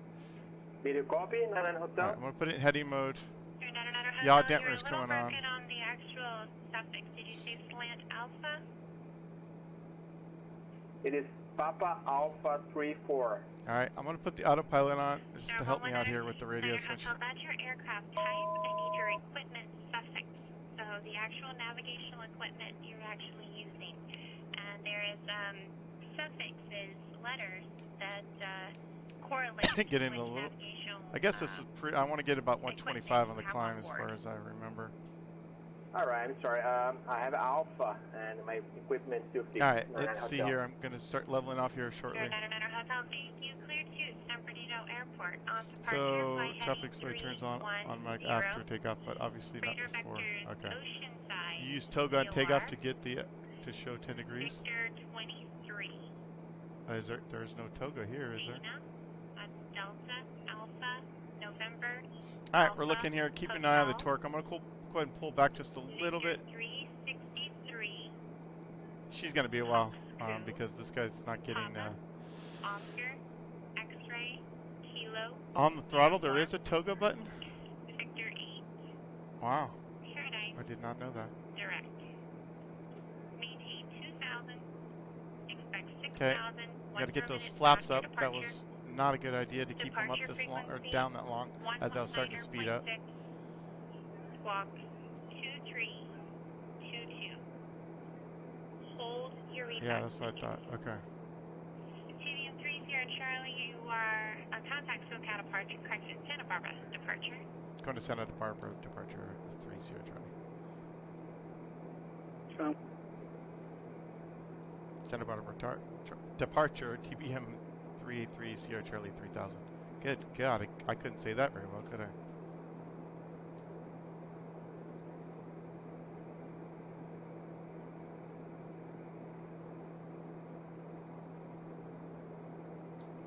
Video copy, 99 Hotel. Right, I'm going to put it in heading mode. Your 99 Hotel, Yaw you're damper's a little coming on. broken on the actual suffix. Did you say slant alpha? It is Papa Alpha 34. Alright, I'm going to put the autopilot on just to help me out here with the radio switch. That's your aircraft type. I need your equipment suffix. So the actual navigational equipment you're actually using. And there is suffixes, letters that correlate Get in a with little. navigational. I guess this is pretty. I want to get about 125 on the climb as far as I remember. Alright, I'm sorry. I have Alpha and my equipment 50. Alright, let's see here. I'm going to start leveling off here shortly. Your 99 Hotel, thank you. Clear to San Bernardino Airport. On departure, So, fly traffic heading light turns on 310. after takeoff, but obviously not Radar before. vectors, Okay. Oceanside, You use toga on takeoff VOR, to get the to show 10 degrees. Victor 23. Is there? There's no toga here, is there? Dana, that's Delta, Alpha, November. Alright, we're looking here. Keep an eye on the torque. I'm going to go ahead and pull back just a little bit. 363. She's going to be a while because this guy's not getting... Oscar, X-ray, Kilo. On the throttle, there is a toga button? Victor 8. Wow. Paradise. I did not know that. Direct. Maintain 2,000. Expect 6,000. Okay. Got to get those flaps up. That was not a good idea to keep them up this long or down that long as I was starting to speed up. Squawk 2322. Hold Your read Yeah, back. that's what I thought. Okay. TBM30 Charlie, you are on contact SoCal departure, correction, Santa Barbara departure. Going to Santa Barbara departure 30 Charlie. So, Santa Barbara departure TBM 383 Sierra Charlie 3000. Good God, I couldn't say that very well, could I?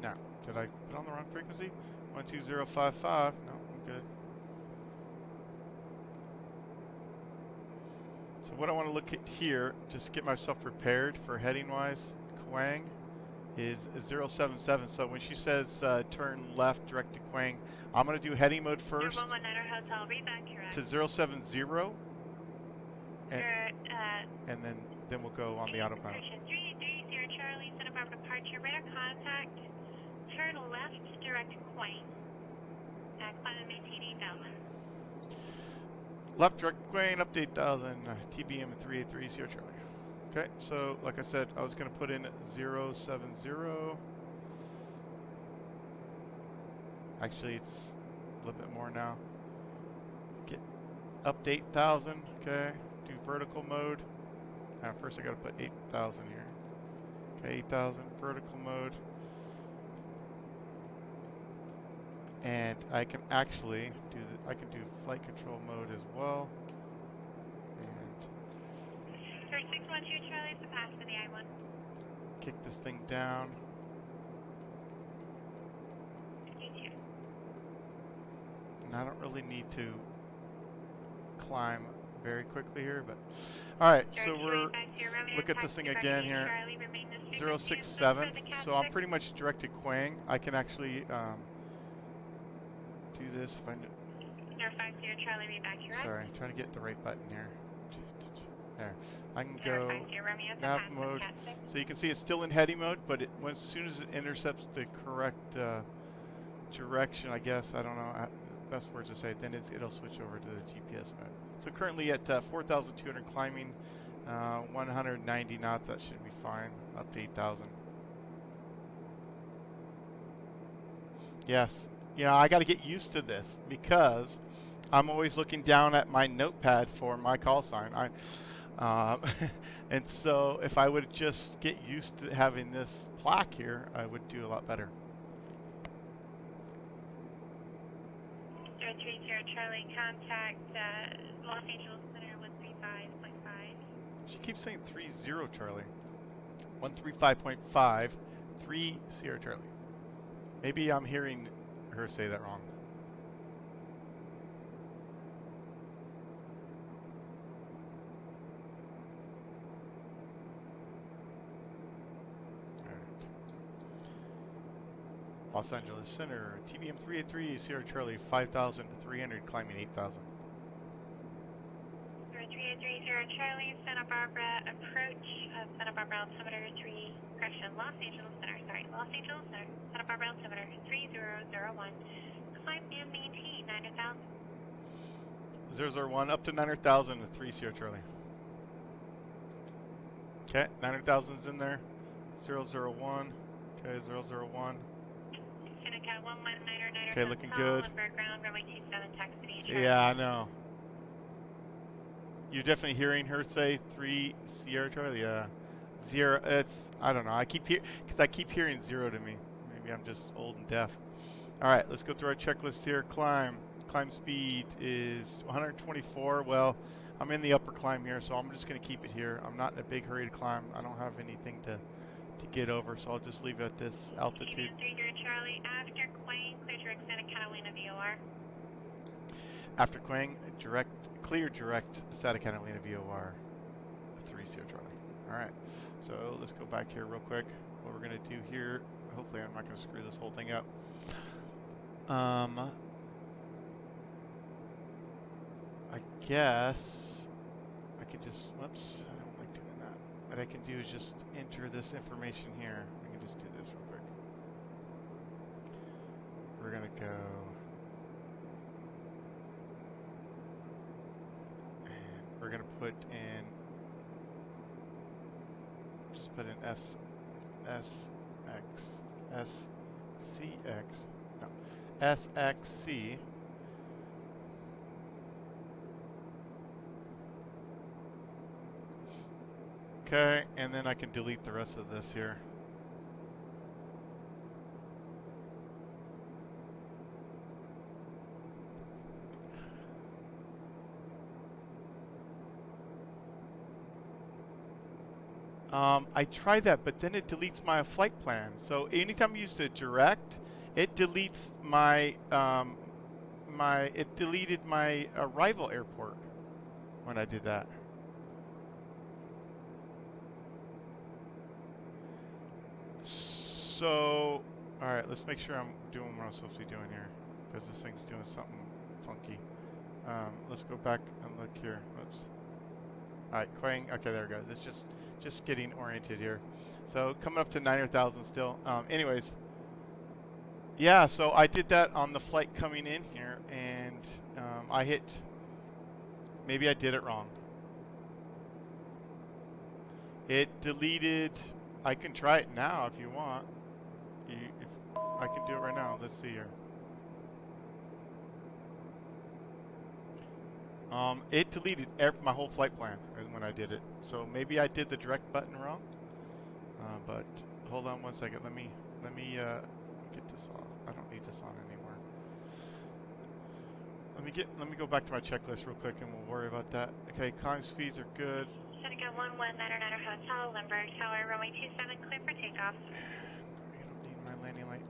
Now, did I put on the wrong frequency? 12055. No, I'm good. So what I want to look at here, just to get myself prepared for heading wise, Quang, is 077. So when she says turn left direct to Quang, I'm going to do heading mode first Hotel, read back, correct. to 070, and then we'll go on the autopilot. 330 Charlie, Santa Barbara departure, radar contact, turn left direct to Quang. Climb and maintain 8000. Left direct Quang, update 1000, TBM 383 Sierra Charlie. Okay, so like I said, I was going to put in 070. Actually, it's a little bit more now. Get update 1000. Okay, do vertical mode. Now first I got to put 8000 here. Okay, 8000 vertical mode. And I can actually do I can do flight control mode as well. And 612 Charlie, it's a pass for the I-1. kick this thing down. And I don't really need to climb very quickly here, but all right, so we're look at this thing again here. 067. So I'm pretty much direct to Quang. I can actually do this if I know. 050 Charlie, read back, correct. Sorry, trying to get the right button here. There. I can go nav mode. So you can see it's still in heading mode, but as soon as it intercepts the correct direction, I guess, I don't know, best words to say, then it'll switch over to the GPS mode. So currently at 4,200 climbing, 190 knots, that should be fine, up to 8,000. Yes, you know, I got to get used to this because I'm always looking down at my notepad for my call sign. And so if I would just get used to having this plaque here, I would do a lot better. 030 Charlie, contact Los Angeles Center 135.5. She keeps saying 30 Charlie. 135.5, 3 Sierra Charlie. Maybe I'm hearing her say that wrong. Los Angeles Center, TBM 383, Sierra Charlie, 5,300, climbing 8,000. 380 Charlie, Santa Barbara approach, Santa Barbara altimeter 3, correction, Los Angeles Center, Santa Barbara altimeter 3001, climb and maintain 900,000. 001 up to 900,000 to 3 Sierra Charlie. Okay, 900,000's in there. 001, okay, 001. Okay, looking good. Yeah, I know. You're definitely hearing her say 3 Sierra Charlie. Yeah, 0. It's I don't know. I keep hearing 0 to me. Maybe I'm just old and deaf. All right, let's go through our checklist here. Climb speed is 124. Well, I'm in the upper climb here, so I'm just going to keep it here. I'm not in a big hurry to climb. I don't have anything to get over, so I'll just leave it at this altitude. 30 Charlie, after Quang, clear direct Santa Catalina VOR. After Quang, clear direct Santa Catalina VOR, 3 Sierra Charlie. All right, so let's go back here real quick. What we're going to do here, hopefully I'm not going to screw this whole thing up. I guess I could just, whoops, I don't like doing that. What I can do is just enter this information here. We can just do this real quick. We're going to go, and we're going to put in, just put in SXC. Okay, and then I can delete the rest of this here. I tried that, but then it deletes my flight plan. So anytime I use the direct, it deletes my it deleted my arrival airport when I did that. So, all right, let's make sure I'm doing what I'm supposed to be doing here, because this thing's doing something funky. Let's go back and look here. Whoops. All right, Quang. Okay, there we go. It's just getting oriented here. So coming up to 900,000 still. Anyways, yeah. So I did that on the flight coming in here, and I hit. Maybe I did it wrong. It deleted. I can try it now if you want. If I can do it right now. Let's see here. It deleted my whole flight plan when I did it. So maybe I did the direct button wrong. But hold on one second. Let me get this off. I don't need this on anymore. Let me go back to my checklist real quick, and we'll worry about that. Okay, climb speeds are good. Seneca 11900 Hotel, Lindbergh Tower, runway 27, clear for takeoff. I don't need my landing light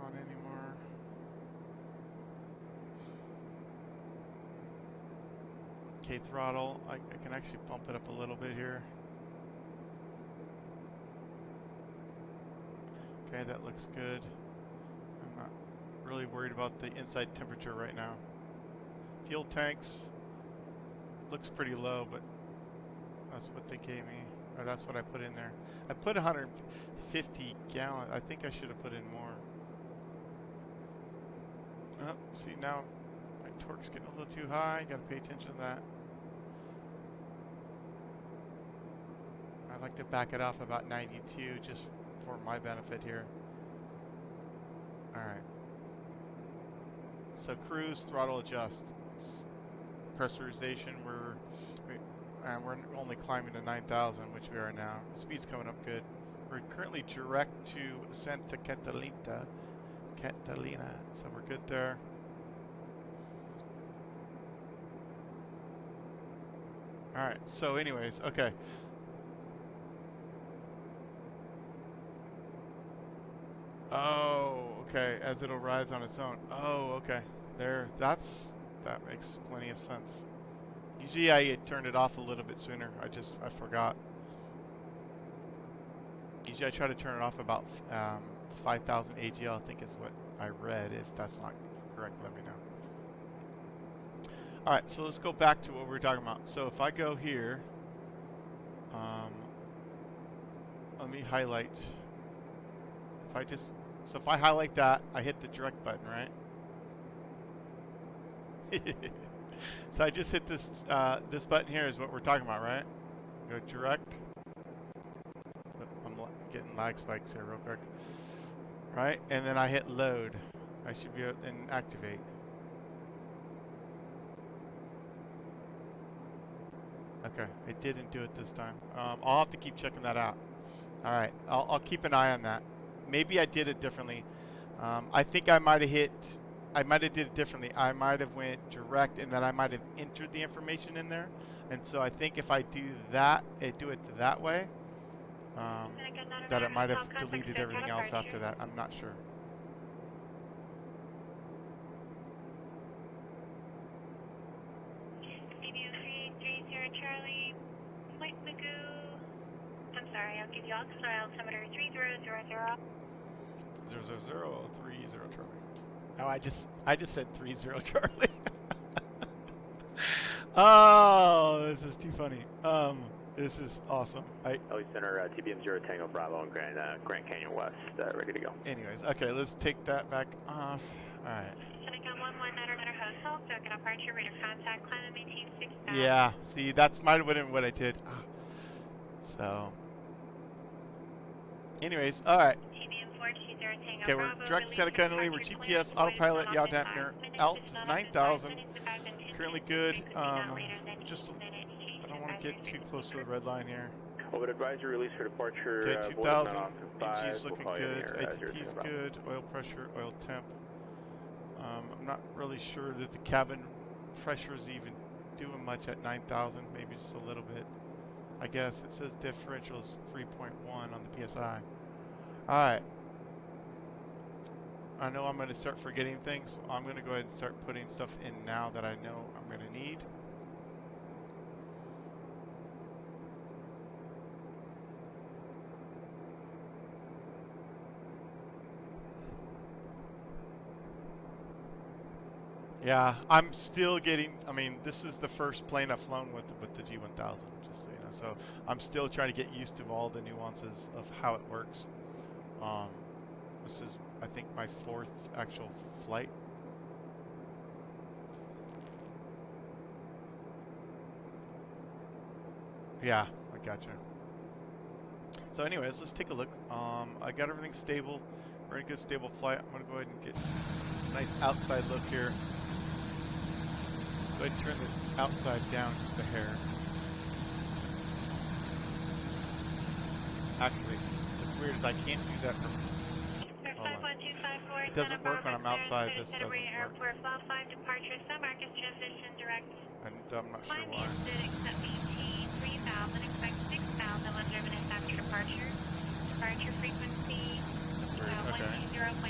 on anymore. Okay, throttle. I can actually bump it up a little bit here. Okay, that looks good. I'm not really worried about the inside temperature right now. Fuel tanks looks pretty low, but that's what they gave me. Or that's what I put in there. I put 150 gallons. I think I should have put in more. Oh, see now my torque's getting a little too high. Got to pay attention to that. I like to back it off about 92 just for my benefit here. All right. So cruise, throttle adjust. Pressurization, we're only climbing to 9,000, which we are now. The speed's coming up good. We're currently direct to ascent to Catalina, so we're good there. All right. So, anyways, okay. Oh, okay. As it'll rise on its own. Oh, okay. That makes plenty of sense. Usually I had turned it off a little bit sooner. I forgot. Usually I try to turn it off about 5,000 AGL, I think is what I read. If that's not correct, let me know. All right, so let's go back to what we were talking about. So if I go here, let me highlight. So if I highlight that, I hit the direct button, right? So I just hit this this button here is what we're talking about, right? Go direct. I'm getting lag spikes here real quick. Right? And then I hit load. I should be able to activate. Okay, I didn't do it this time. I'll have to keep checking that out. All right, I'll keep an eye on that. Maybe I did it differently. I think I might have did it differently. I might have went direct, and then I might have entered the information in there. And so I think if I do that, do it that way, that it might have deleted everything else after that. I'm not sure. CBO330 Charlie, Point Magoo. I'm sorry, I'll give you altimeter, altimeter 3000. 00030 Charlie. Oh, I just said 30 Charlie. Oh, this is too funny. This is awesome. LE Center, TBM0 Tango Bravo and Grand Canyon West, ready to go. Anyways, okay, let's take that back off. All right. Seneca 11900 Hotel, Token departure, rate of contact, climb and maintain 6,000. Yeah, see, that's might have been what I did. So, Anyways, all right. TBM900 Tango Okay, we're Bravo, directing Santa release Cunley. We're departure GPS, clearance, autopilot, void yaw for less dampener, than 5 minutes. alt If not less than 5 9,000. minutes, the back and Currently engine good. frequency not later than Just, 8 minutes. I don't want to get too close to the red line here. Orbit advisory release for departure. Okay, Board not 2,000. off in 5. EG's We'll looking call you in good. the air, ATT's 0 good. Oil pressure, oil temp. I'm not really sure that the cabin pressure is even doing much at 9,000. Maybe just a little bit. I guess it says differential is 3.1 on the PSI. All right. I know I'm going to start forgetting things, so I'm going to go ahead and start putting stuff in now that I know I'm going to need. Yeah, I'm still getting, I mean, this is the first plane I've flown with the G1000, just so you know. So I'm still trying to get used to all the nuances of how it works. This is, I think, my 4th actual flight. Yeah, I gotcha. So anyways, let's take a look. I got everything stable. We're in a good stable flight. I'm going to go ahead and get a nice outside look here. Go ahead and turn this outside down just a hair. Actually, what's weird is I can't do that from... Hold on. It doesn't work when I'm outside. This doesn't work. Airport Flight 5 departure, Marcus transition direct. I'm not sure why. Except maintain 3,000, expect 6,000 100 minutes after departure. Departure frequency Okay. 120.55,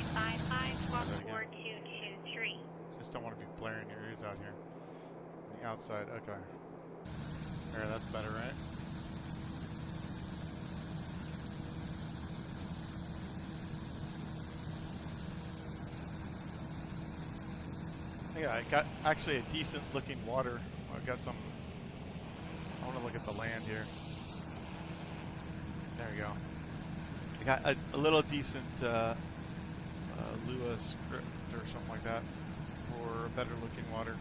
14223. Just don't want to be blaring your ears out here. On the outside, okay. There, that's better, right? Yeah, I got actually a decent looking water. I've got some, I want to look at the land here. There you go. I got a little decent Lua script or something like that for better looking water.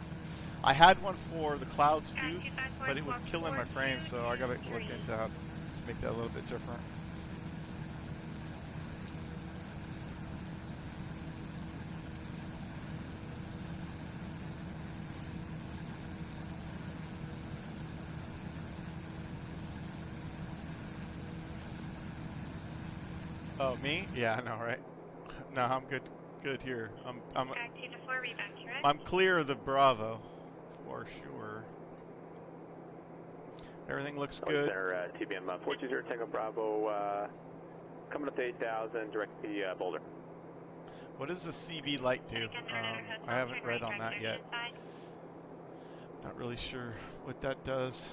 I had one for the clouds too, but it was killing my frame, so I got to look into how to make that a little bit different. Oh, me? Yeah, I know, right? No, I'm good here. I'm clear of the Bravo for sure. Everything looks good. Center, TBM 420 Tango Bravo, coming up to 8,000, direct the Boulder. What does the CB light do? I haven't read on that yet. Not really sure what that does.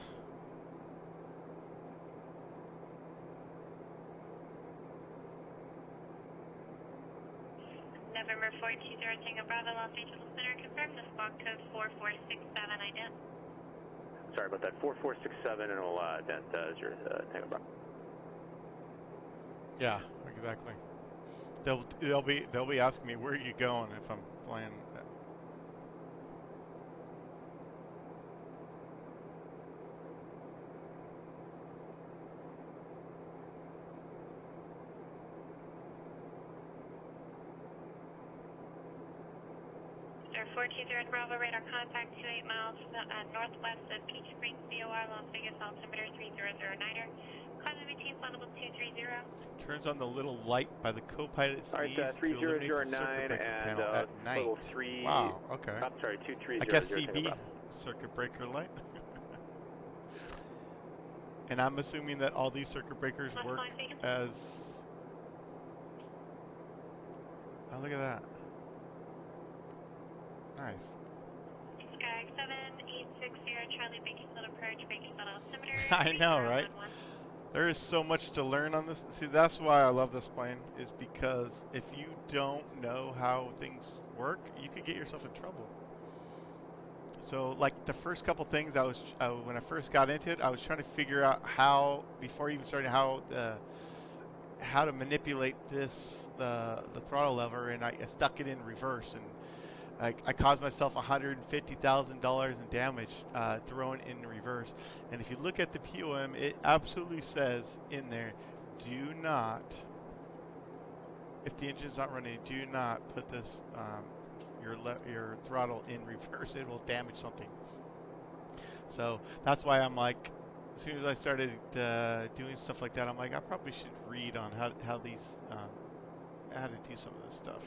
November 420 Tango Bravo, Los Angeles Center, confirm the spot code 4467 ident. Sorry about that, 4467, and we'll dent your Tango Bravo. Yeah, exactly. They'll be asking me where are you going if I'm flying. Sir 420 Bravo, radar contact 28 miles northwest of Peach Springs, COR, Las Vegas, altimeter 3009er. Climb maintain flight level 230. Turns on the little light by the co-pilot sneeze. All right, 3009 and at night. level 3. Wow, okay. I'm sorry, 2300. I guess CB, circuit breaker light. And I'm assuming that all these circuit breakers work as... Oh, look at that. Nice. Sky 7860, Charlie Bakersfield approach, Bakersfield altimeter. I know, right? There is so much to learn on this. See, that's why I love this plane, is because if you don't know how things work, you could get yourself in trouble. So, like the first couple things, when I first got into it, I was trying to figure out how, before even starting, how to manipulate the throttle lever, and I stuck it in reverse, and I caused myself $150,000 in damage throwing in reverse. And if you look at the POM, it absolutely says in there, do not if the engine's not running, do not put this your throttle in reverse. It will damage something. So that's why I'm like, as soon as I started doing stuff like that, I'm like, I probably should read on how these how to do some of this stuff.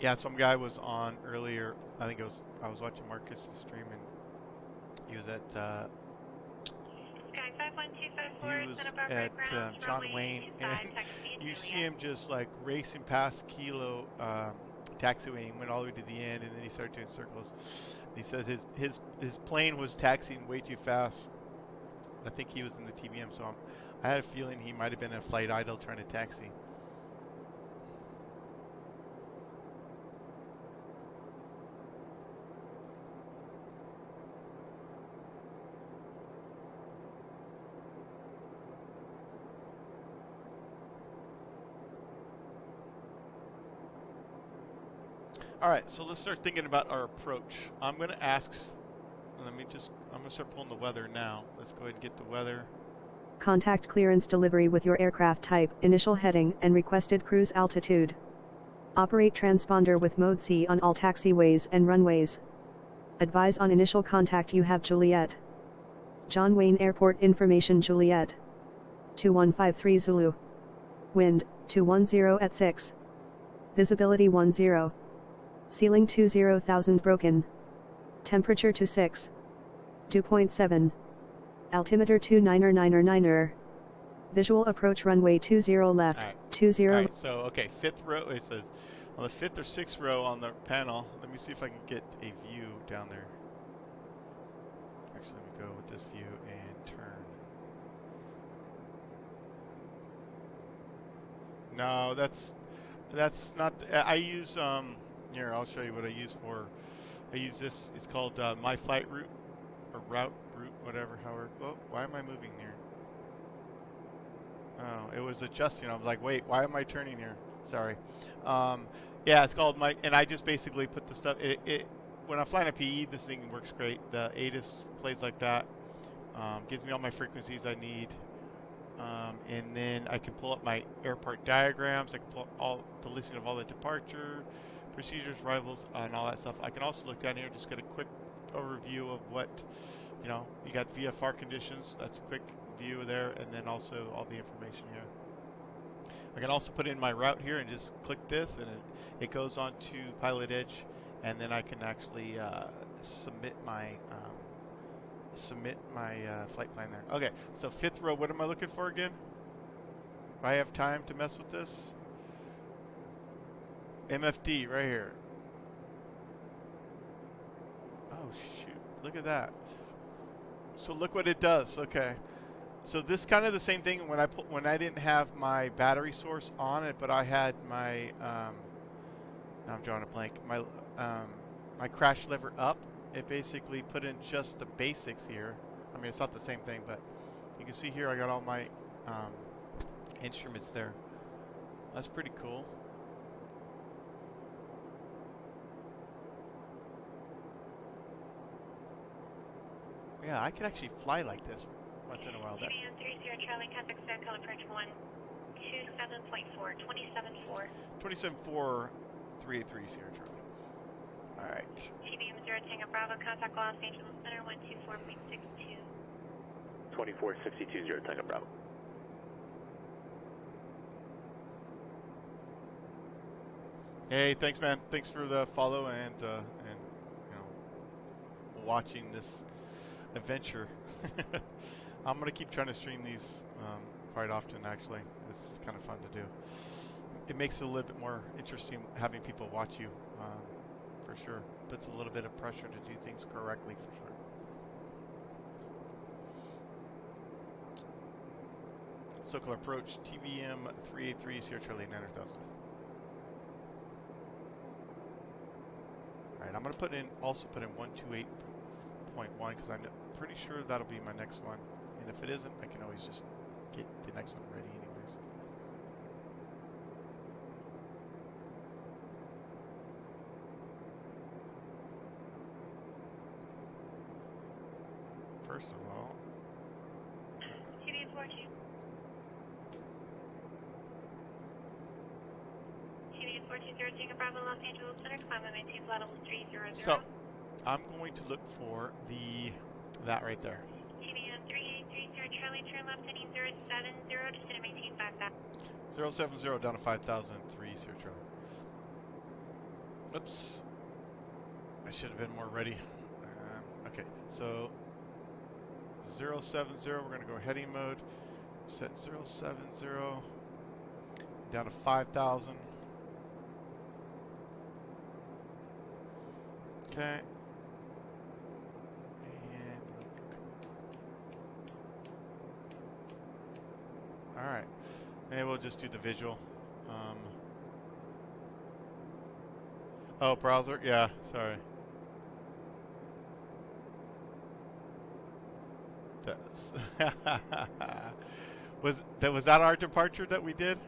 Yeah, some guy was on earlier. I think I was watching Marcus's stream, and he was at Sky 51254, he was Santa Barbara at ground, John runway Wayne, 25, and taxi you Juliet. see him just like racing past Kilo taxiway, and went all the way to the end, and then he started doing circles. And he says his plane was taxiing way too fast. I think he was in the TBM, so I had a feeling he might have been in flight idle trying to taxi. All right, so let's start thinking about our approach. I'm going to ask, I'm going to start pulling the weather now. Let's go ahead and get the weather. Contact clearance delivery with your aircraft type, initial heading, and requested cruise altitude. Operate transponder with mode C on all taxiways and runways. Advise on initial contact you have Juliet. John Wayne Airport information Juliet. 2153 Zulu. Wind, 210 at 6. Visibility 10. Ceiling 20,000 broken. Temperature 26. Dew point 7. Altimeter 29er. Visual approach runway 20 left. All right. 20. All right, so okay, fifth row. It says on the fifth or sixth row on the panel. Let me see if I can get a view down there. Actually, let me go with this view and turn. No, that's not. I use here. I'll show you what I use for. I use this. It's called My Flight Route or route, whatever. However. Oh, why am I moving here? Oh, it was adjusting. I was like, wait, why am I turning here? Sorry. Yeah, it's called my, and I just basically put the stuff. When I'm flying a PE, this thing works great. The ATIS plays like that. Gives me all my frequencies I need. And then I can pull up my airport diagrams. I can pull up all the listing of all the departure, procedures, arrivals, and all that stuff. I can also look down here and just get a quick overview of what, you got VFR conditions. That's a quick view there, and then also all the information here. I can also put in my route here and just click this, and it goes on to Pilot Edge, and then I can actually submit my flight plan there. Okay, so fifth row, what am I looking for again? If I have time to mess with this. MFD right here. Oh shoot, look at that. So look what it does. Okay. So this kind of the same thing when I didn't have my battery source on it, but I had my now I'm drawing a blank. My crash lever up. It basically put in just the basics here. I mean, it's not the same thing, but you can see here I got all my instruments there. That's pretty cool. Yeah, I could actually fly like this once in a while. TBM30 Charlie, contact SoCal approach 127.4, 27.4. 27.4, 383 Sierra Charlie. All right. TBM0 Tango Bravo, contact Los Angeles Center 124.62. 2462 Tango Bravo. Hey, thanks, man. Thanks for the follow and watching this adventure. I'm gonna keep trying to stream these quite often. Actually, this is kind of fun to do. It makes it a little bit more interesting having people watch you, for sure. Puts a little bit of pressure to do things correctly, for sure. Circle approach TBM383 Sierra Charlie 900,000. All right, I'm gonna also put in 128.1 because I'm pretty sure that'll be my next one. And if it isn't, I can always just get the next one ready anyways. First of all, 42. TBM420 Tango Bravo Los Angeles Center, climb and maintain flight level 300. So, I'm going to look for that right there. TBM3830 Charlie, turn left heading 070, descend and maintain 5000. 070 down to 5,003, Sierra Charlie. Oops. I should have been more ready. Okay, so 070, we're going to go heading mode. Set 070 down to 5,000. Okay. And all right. Maybe we'll just do the visual. Oh, browser? Yeah, sorry. That's was that our departure that we did?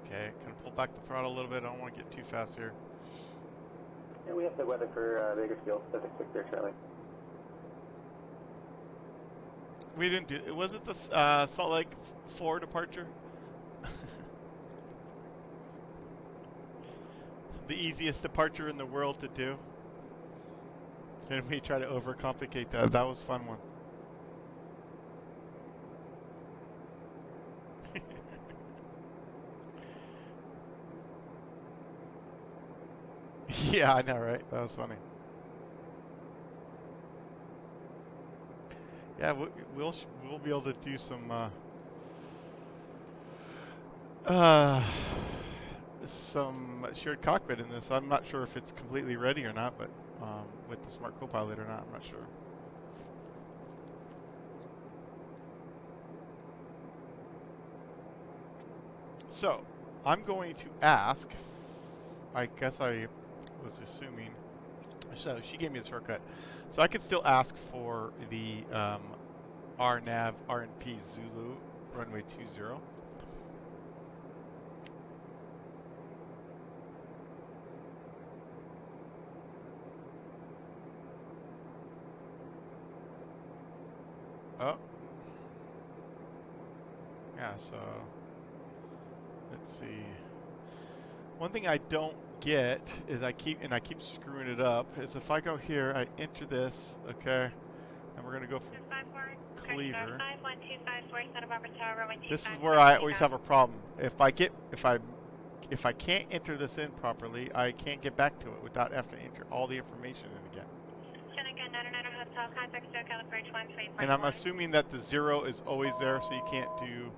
Okay, gonna pull back the throttle a little bit. I don't want to get too fast here. Yeah, we have the weather for Bakersfield, Pacific 6 there, Charlie. We didn't do. Was it the Salt Lake 4 departure? The easiest departure in the world to do. And we try to overcomplicate that. That was a fun one. Yeah, I know, right? That was funny. Yeah, we'll be able to do some shared cockpit in this. I'm not sure if it's completely ready or not, but with the smart copilot or not, I'm not sure. So, I'm going to ask, I guess I was assuming, so she gave me the shortcut. So I can still ask for the RNAV RNP Zulu runway 20. Oh. Yeah, so let's see. One thing I don't get is I keep screwing it up is if I go here, I enter this, okay, and we're gonna go for Cleaver. This is where I always have a problem. If I can't enter this in properly, I can't get back to it without having to enter all the information in again. And I'm assuming that the 0 is always there, so you can't do.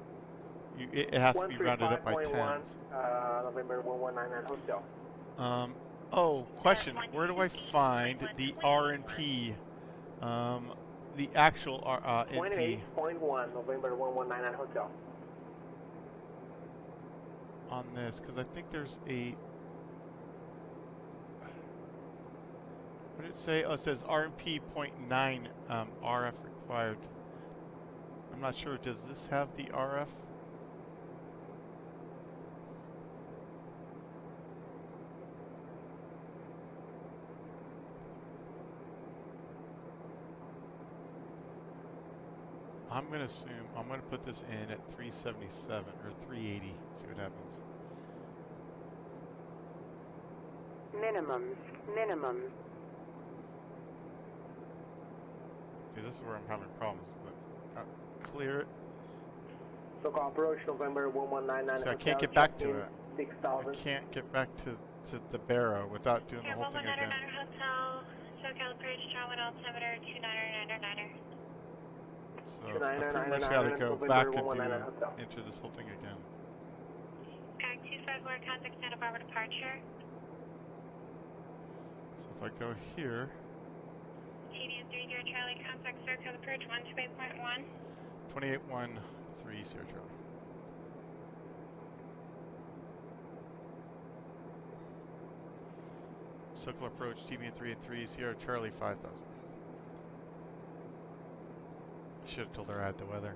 It has to be rounded up by 10s. November 119 Hotel. Oh, question. Where do I find the RNP? The actual NP. 28.1 November 119 Hotel. On this, because I think there's a. What did it say? Oh, it says RNP 0.9 RF required. I'm not sure. Does this have the RF? I'm going to assume, I'm going to put this in at 377 or 380. See what happens. Minimum. See, this is where I'm having problems. Clear it. So approach November 1199. So I can't get back to it. 6,000. I can't get back to the Barrow without doing the whole thing again. Hotel, SoCal approach, Charlie altimeter 2999er. So I pretty much got to go back and enter this whole thing again. Back 254, contact Santa Barbara departure. So if I go here. TBM30 Charlie, contact SoCal approach 128.1. 2813 Sierra Charlie. SoCal approach TBM383 Sierra Charlie 5000. Should have told her I had the weather.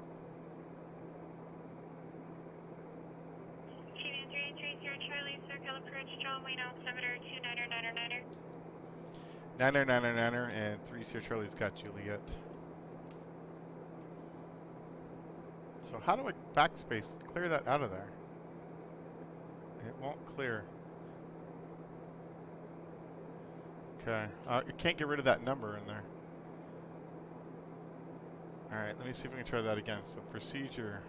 TBM383 Sierra Charlie, SoCal approach, John Wayne altimeter 2999er. 9999er and 3 Sierra Charlie's got Juliet. So how do I backspace, clear that out of there? It won't clear. Okay, I can't get rid of that number in there. Alright, let me see if we can try that again. So procedure,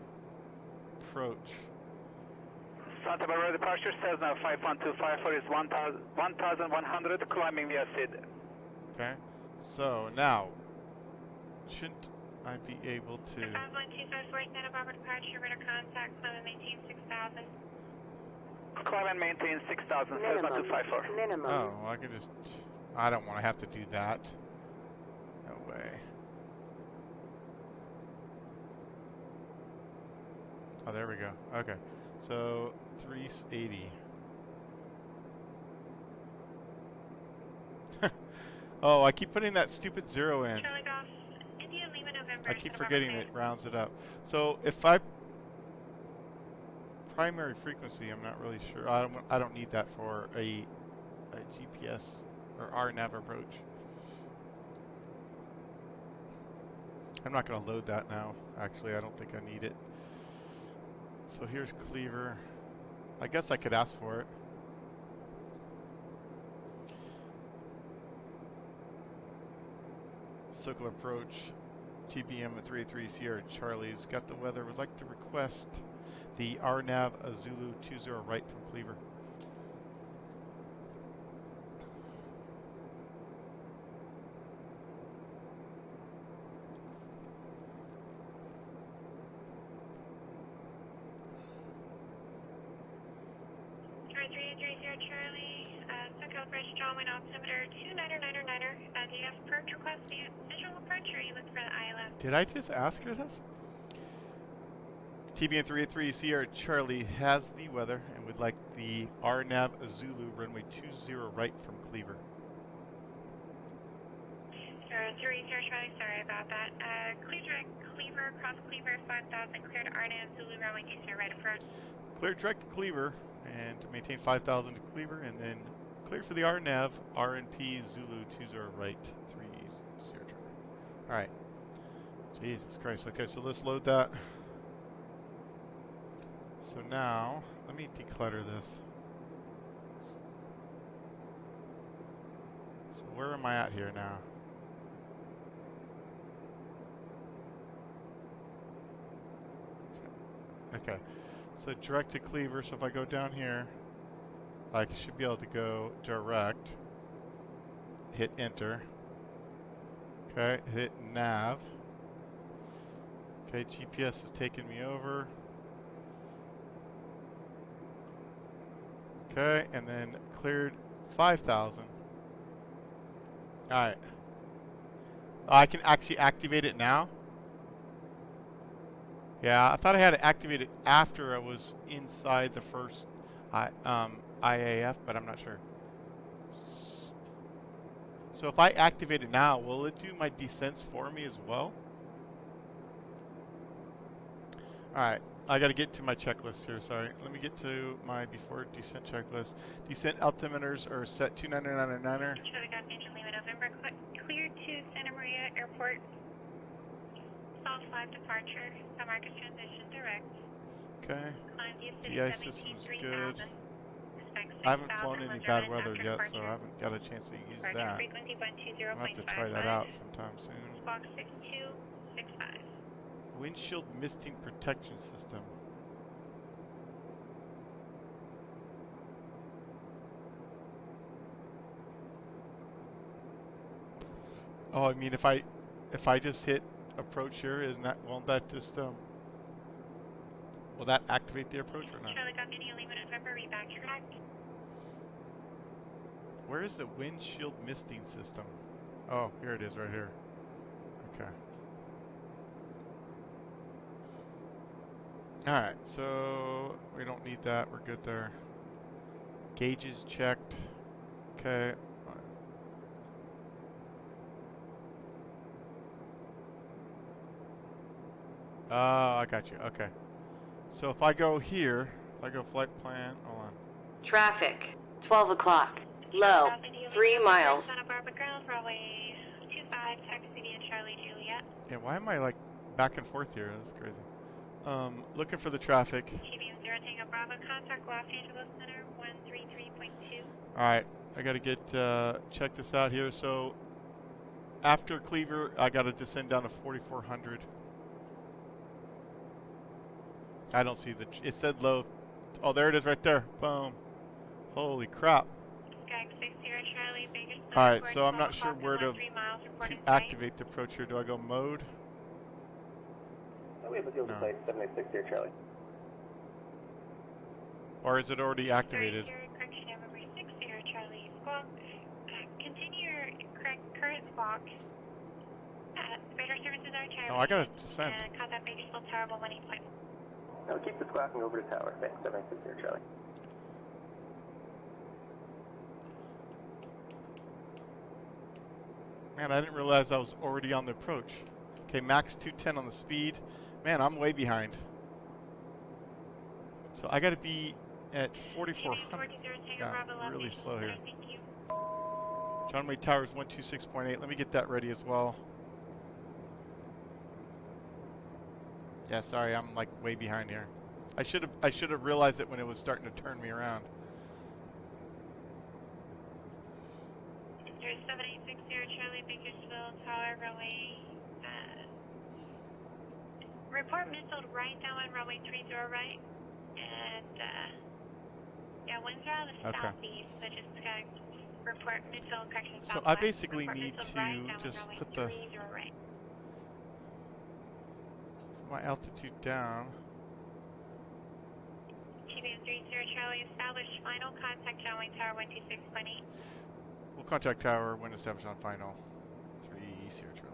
approach. Santa Barbara departure says now 51254 is 1,100 climbing via SID. Okay, so now, shouldn't I be able to... 51254 Santa Barbara departure, radar contact, climb and maintain 6,000. Climb and maintain 6,000, says 1254. Minimum. Oh, well, I can just... I don't want to have to do that. No way. Oh, there we go. Okay. So, 380. Oh, I keep putting that stupid 0 in. Charlie Golf, India Lima November. I keep Santa forgetting Barbara it rounds it up. So, if I... Primary frequency, I'm not really sure. I don't need that for a GPS or RNAV approach. I'm not going to load that now. Actually, I don't think I need it. So here's Cleaver. I guess I could ask for it. Circle approach. TBM900 Sierra Charlie's got the weather. Would like to request the RNAV Zulu 20 right from Cleaver. Charlie, Circle Bridge, Drawing altimeter 299er, DF approach request, visual approach, or you look for the ILS? Did I just ask her this? TBM900 Sierra Charlie has the weather and would like the RNAV Zulu runway 20 right from Cleaver. 30 Charlie, sorry about that. Cleaver, cross Cleaver, 5,000, cleared RNAV Zulu runway 20 right approach. Clear direct to Cleaver and to maintain 5,000 to Cleaver, and then clear for the RNAV RNP Zulu 20 right 3 Sierra Charlie. All right. Jesus Christ. Okay, so let's load that. So now, let me declutter this. So where am I at here now? Okay, so direct to Cleaver, so if I go down here, I should be able to go direct, hit enter, okay, hit nav, okay, GPS is taking me over, okay, and then cleared 5,000. Alright. I can actually activate it now? Yeah, I thought I had to activate it after I was inside the first IAF, but I'm not sure. So if I activate it now, will it do my descents for me as well? Alright, I got to get to my checklist here, sorry. Let me get to my before descent checklist. Descent altimeters are set 299er. Charlie Golf, Angel Lima November, cleared to Santa Maria Airport. Sol 5 departure, San Marcos transition direct. Okay. Climb via city DI 17, system's 3,000. good. Expect I haven't 6,000 flown any was bad running weather after yet, so departure. I haven't got a chance to use Departure that. frequency I'm going to have to 120.55. try that out sometime soon. Squawk 6265. Windshield misting protection system. Oh, I mean, if I just hit approach here, won't that just will that activate the approach or not? Charlie Golf, India Lima November, read back correct. Where is the windshield misting system? Oh, here it is, right here. Okay. Alright, so we don't need that. We're good there. Gauges checked. Okay. Oh, I got you. Okay. So if I go here, if I go flight plan, hold on. Traffic, 12 o'clock. Low, 3 miles. Santa Barbara Ground, runway 25, taxi via Charlie Juliet. Yeah, why am I like back and forth here? That's crazy. Looking for the traffic. TBM0 Tango Bravo, contact Los Angeles Center 133.2. Alright, I gotta get, check this out here. So, after Cleaver, I gotta descend down to 4400. I don't see the, it said low. Oh, there it is right there. Boom. Holy crap. Skag 60 Charlie, Bakersfield. Alright, so I'm not sure where to activate the approach here. Do I go mode? We have a deal to play 786 here, Charlie. Or is it already activated? Correction, November 60 Charlie. Squawk, continue your current squawk. Radar services are Charlie. Oh, I gotta descend. Contact Bakersfield Tower 118. No, keep the squawking over to tower. Thanks, 786 here, Charlie. Man, I didn't realize I was already on the approach. Okay, max 210 on the speed. Man, I'm way behind. So I gotta be at 4400. Yeah, I'm really slow here. John Wayne Towers 126.8. Let me get that ready as well. Yeah, sorry, I'm like way behind here. I should have realized it when it was starting to turn me around. There's 7860 Charlie, Bakersfield Tower, runway. Report missile right down on runway 30 right, and yeah, winds are out of the southeast, so just report missile correction. So I basically need to just put the my altitude down. TBM30 Charlie, establish final contact John Wayne Tower 126.8. We'll contact tower when established on final 3 Sierra Charlie.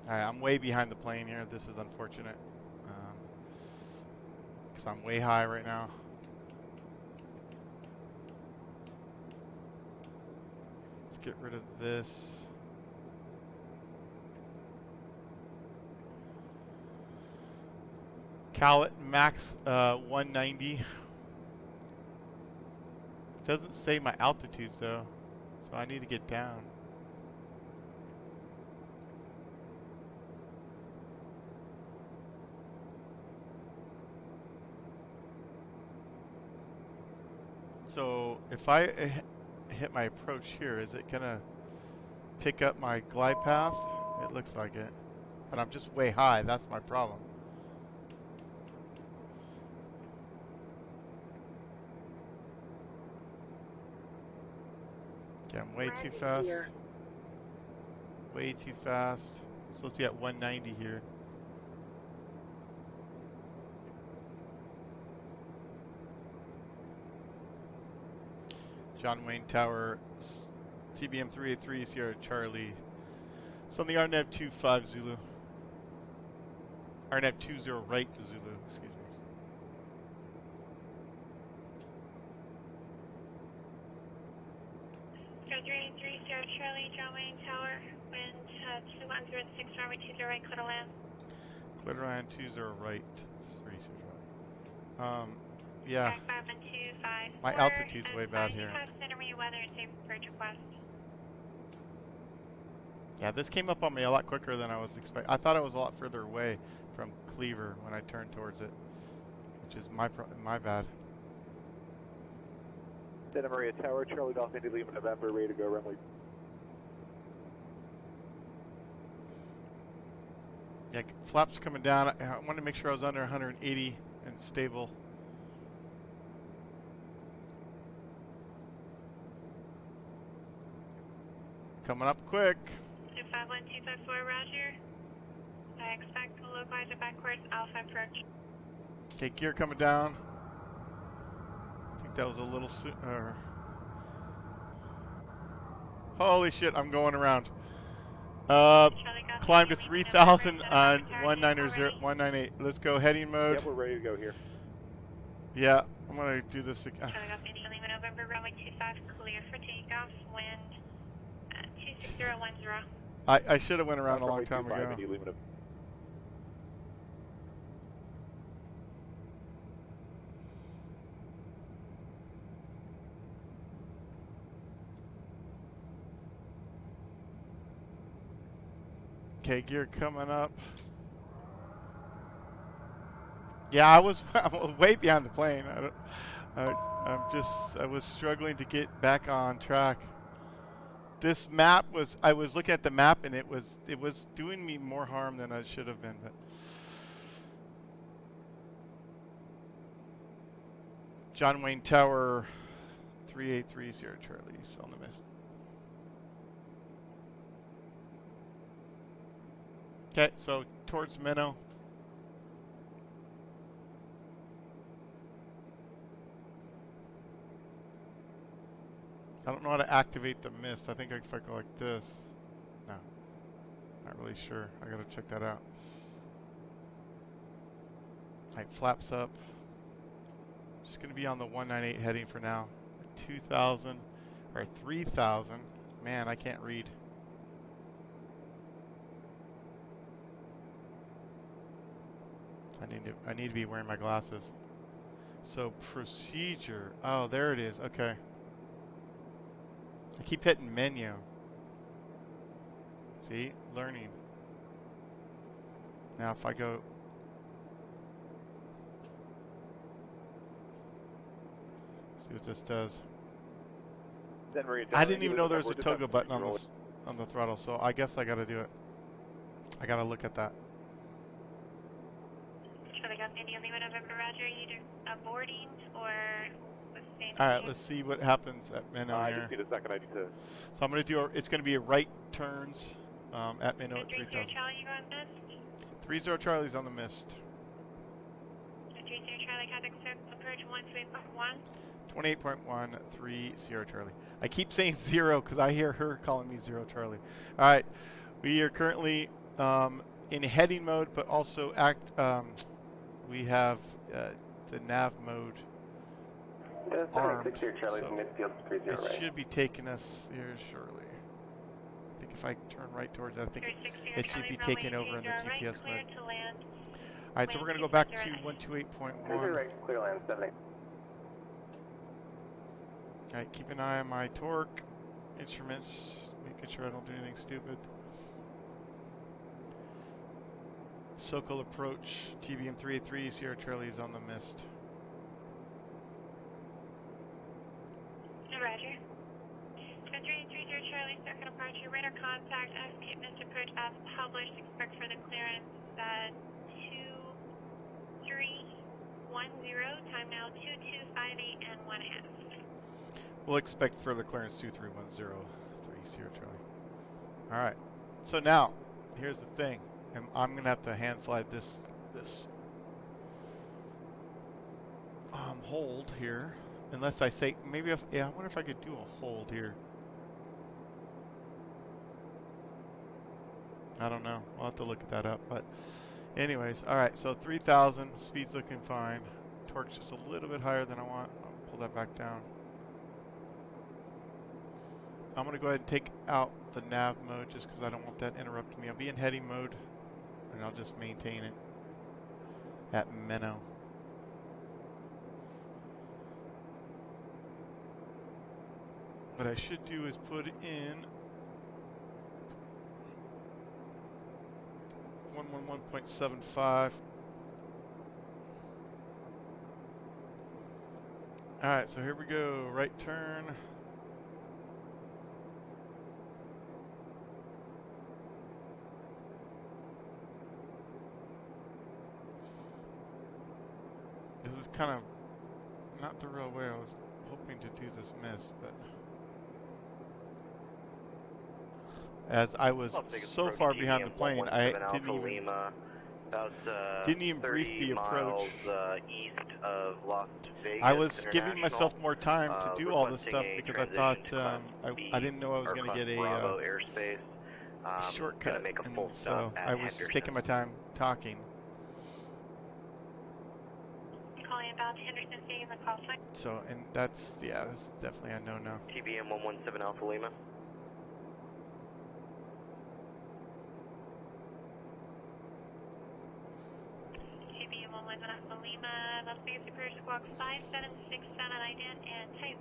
Alright, I'm way behind the plane here. This is unfortunate. Because I'm way high right now. Let's get rid of this. Calit max 190. Doesn't say my altitudes though, so I need to get down. So if I hit my approach here, is it gonna pick up my glide path? It looks like it, but I'm just way high. That's my problem. Okay, I'm way too fast. Way too fast. I'm supposed to be at 190 here. John Wayne Tower, TBM383 Sierra Charlie. So on the RNAV 25 Zulu. RNAV 20 right to Zulu, excuse me. Sierra 383 Sierra Charlie, John Wayne Tower, wind 2106, runway 20 right, clear to land. Clear to land 20 right, 3 right. Yeah. My altitude's way bad here. Yeah, this came up on me a lot quicker than I was expecting. I thought it was a lot further away from Cleaver when I turned towards it, which is my bad. Santa Maria Tower, Charlie Golf Indy Lima November, ready to go runway. Yeah, flaps coming down. I wanted to make sure I was under 180 and stable. Coming up quick. 51254, roger. I expect to localize it backwards, alpha approach. Okay, gear coming down. I think that was a little soon. Holy shit, I'm going around. Climb to 3,000 on 198. Let's go heading mode. Yep, we're ready to go here. Yeah, I'm going to do this again. November, runway 25, clear for takeoff, wind 26010. I should have went around a long time ago. Okay, gear coming up. Yeah, I was way behind the plane. I was struggling to get back on track. This map was, I was looking at the map and it was doing me more harm than I should have been. But John Wayne Tower, 3830 Charlie's on the mist. Okay, so towards Minnow. I don't know how to activate the mist. I think if I go like this. No. Not really sure. I gotta check that out. Like flaps up. Just gonna be on the 198 heading for now. 2,000 or 3,000. Man, I can't read. I need to be wearing my glasses. So procedure. Oh, there it is. Okay. I keep hitting menu. See? Learning. Now if I go... See what this does. I didn't even know there was a toggle button on the throttle, so I guess I gotta do it. I gotta look at that. Charlie Golf India Lima November Roger, either boarding or Alright, let's see what happens at Minnow here. I just need a second, I need to... So I'm gonna do it's gonna be a right turns at Minnow at 3,000. 30 Charlie, you on mist? 30 Charlie's on the mist. 30 Charlie, contact approach 128.1. 28.130 Charlie. I keep saying 0 because I hear her calling me 0 Charlie. All right, we are currently in heading mode, but also we have the nav mode armed, so it should be taking us here shortly. I think if I turn right towards it, I think it should be taken over in the GPS mode. All right, so we're going to go back to 128.1. Clear land, 70. Alright, keep an eye on my torque, instruments, making sure I don't do anything stupid. Sokol approach, TBM900 Sierra Charlie is on the mist. Roger. 330 Charlie, circuit departure, radar contact, SBA mist approach as published, expect for the clearance 2310, time now 2258 and 1/2. We'll expect further clearance 23103 Sierra Charlie. Alright, so now, here's the thing. I'm going to have to hand fly this hold here. Unless I say, maybe I wonder if I could do a hold here. I don't know. I'll have to look at that up. But anyways, alright, so 3,000, speed's looking fine. Torque's just a little bit higher than I want. I'll pull that back down. I'm going to go ahead and take out the nav mode just because I don't want that interrupting me. I'll be in heading mode and I'll just maintain it at Minnow. What I should do is put in 111.75. Alright, so here we go. Right turn. This is kind of not the real way I was hoping to do this miss, but as I was so far behind the plane, I didn't even brief the approach. East of Las Vegas I was giving myself more time to do all this stuff because I thought I didn't know I was going to get a shortcut, and so I was just taking my time talking. About Henderson City, the call sign. So, and that's definitely a no-no. TBM117 Alpha Lima. TBM117 Alpha Lima, Las Vegas Approach Squawk 5767 ident and type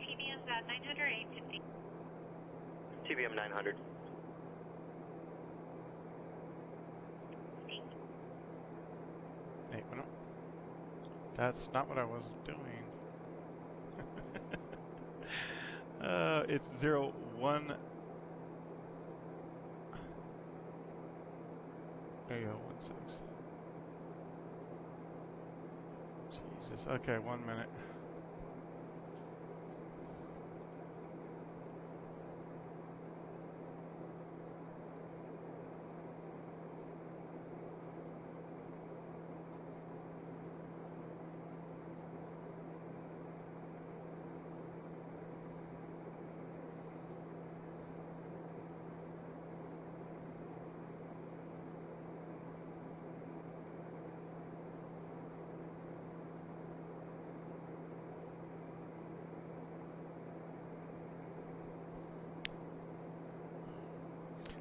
TBM's 900 or 850. TBM900. Hey, no. That's not what I was doing. It's 01. There you go, 16. Jesus. Okay, 1 minute.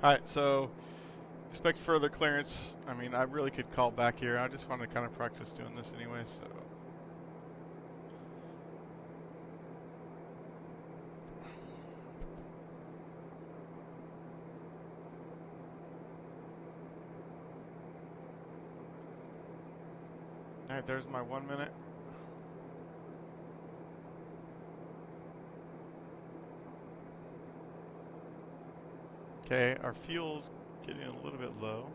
Alright, so expect further clearance. I mean, I really could call back here. I just wanted to kind of practice doing this anyway, so. Alright, there's my 1 minute. Okay, our fuel's getting a little bit low.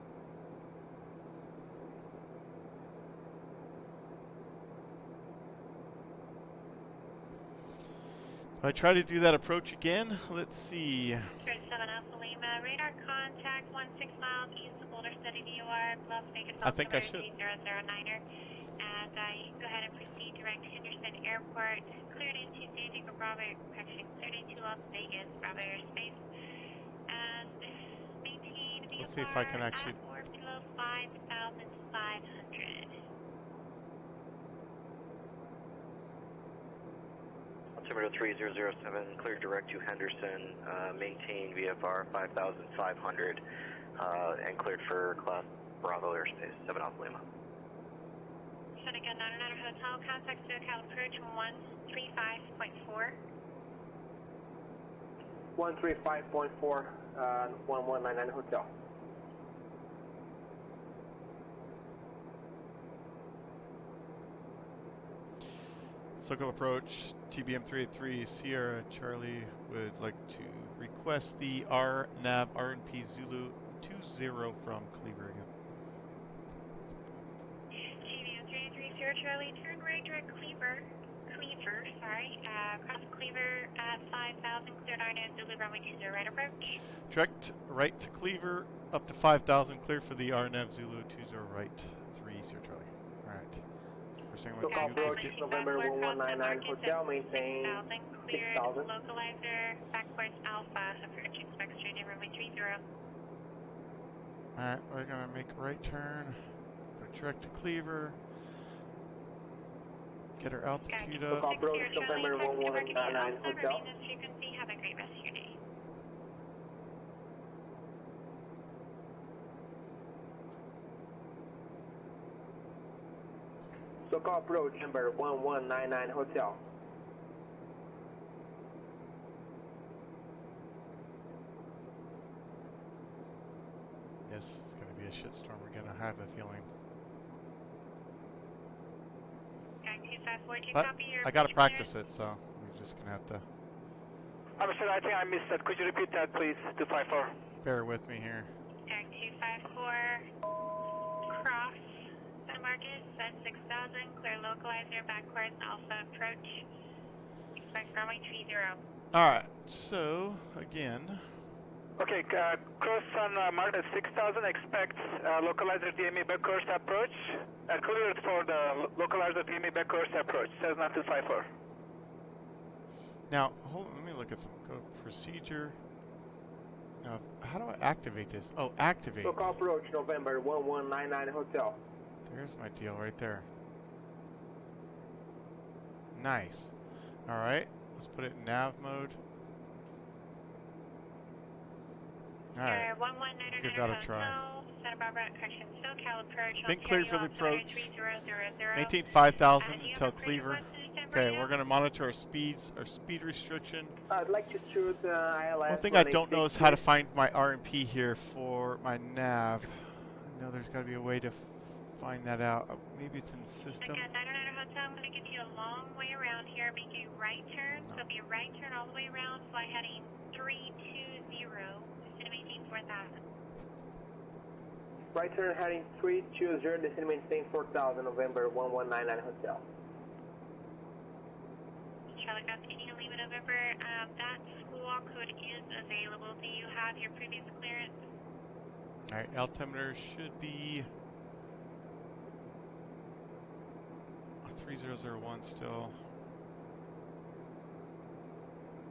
If I try to do that approach again, let's see. 7 Alpha Lima, radar contact 16 miles east of Boulder City, New York, Las Vegas, I think I should. 3009er. And you can go ahead and proceed direct to Henderson Airport, cleared into San Diego Bravo, correction, cleared into Las Vegas, Bravo airspace. And maintain VFR Let's see if I can actually. at or below 5,500. Altimeter 3007, clear direct to Henderson, maintain VFR 5,500, and cleared for Class Bravo airspace, 7 Alpha Lima. Seneca 900 Hotel, contact SoCal approach 135.4. 135.4, 1199 Hotel. Circle approach, TBM383 Sierra Charlie would like to request the RNAV RNP Zulu 20 from Cleaver again. TBM383 Sierra Charlie, turn right direct Cleaver, cross Cleaver at 5,000, cleared RNAV Zulu runway 20 right approach. Direct right to Cleaver, up to 5,000, cleared for the RNAV Zulu 20 right, 3 Sierra Charlie. Alright. First thing we're going to do is get... November 1199 Hotel, maintain 6,000. Localizer, backwards Alpha, approach, expect straight in runway 30. Alright, we're going to make a right turn, go direct to Cleaver, get our altitude up. Approach November 1199 Hotel. Frequency, have a great rest of your day. SoCal approach number 1199 Hotel. This is going to be a shitstorm. We're going to have a feeling. But I got to practice it, so we're just going to have to... I'm sorry, I think I missed that. Could you repeat that, please? 254. Bear with me here. Jack 254, cross San Marcos at 6,000, clear localizer, backwards Alpha approach, expect runway 30. Alright, so, again... Okay, cross San Marcos 6,000, expect localizer DME backcourse approach, and cleared for the localizer DME backcourse approach, Cessna 254. Now, hold on, let me look at some. Go to procedure. Now, how do I activate this? Oh, activate. SoCal approach November 1199 Hotel. There's my deal right there. Nice. Alright, let's put it in nav mode. Alright, give that a try. Been cleared for the approach. Maintain 5,000 until Cleaver. Okay, we're going to monitor our speeds, our speed restriction. I'd like to choose ILS. One thing I don't know is how to find my RMP here for my nav. I know there's got to be a way to find that out. Maybe it's in the system. Okay, 900 Hotel, I'm going to give you a long way around here. Make a right turn. No. So it'll be a right turn all the way around. Fly heading 320. Instead of maintain 4,000. Right turn heading 320, descend maintain 4,000, November 1199 Hotel. Charlie Golf India Lima November. That school code is available. Do you have your previous clearance? Alright, altimeter should be 3001 still.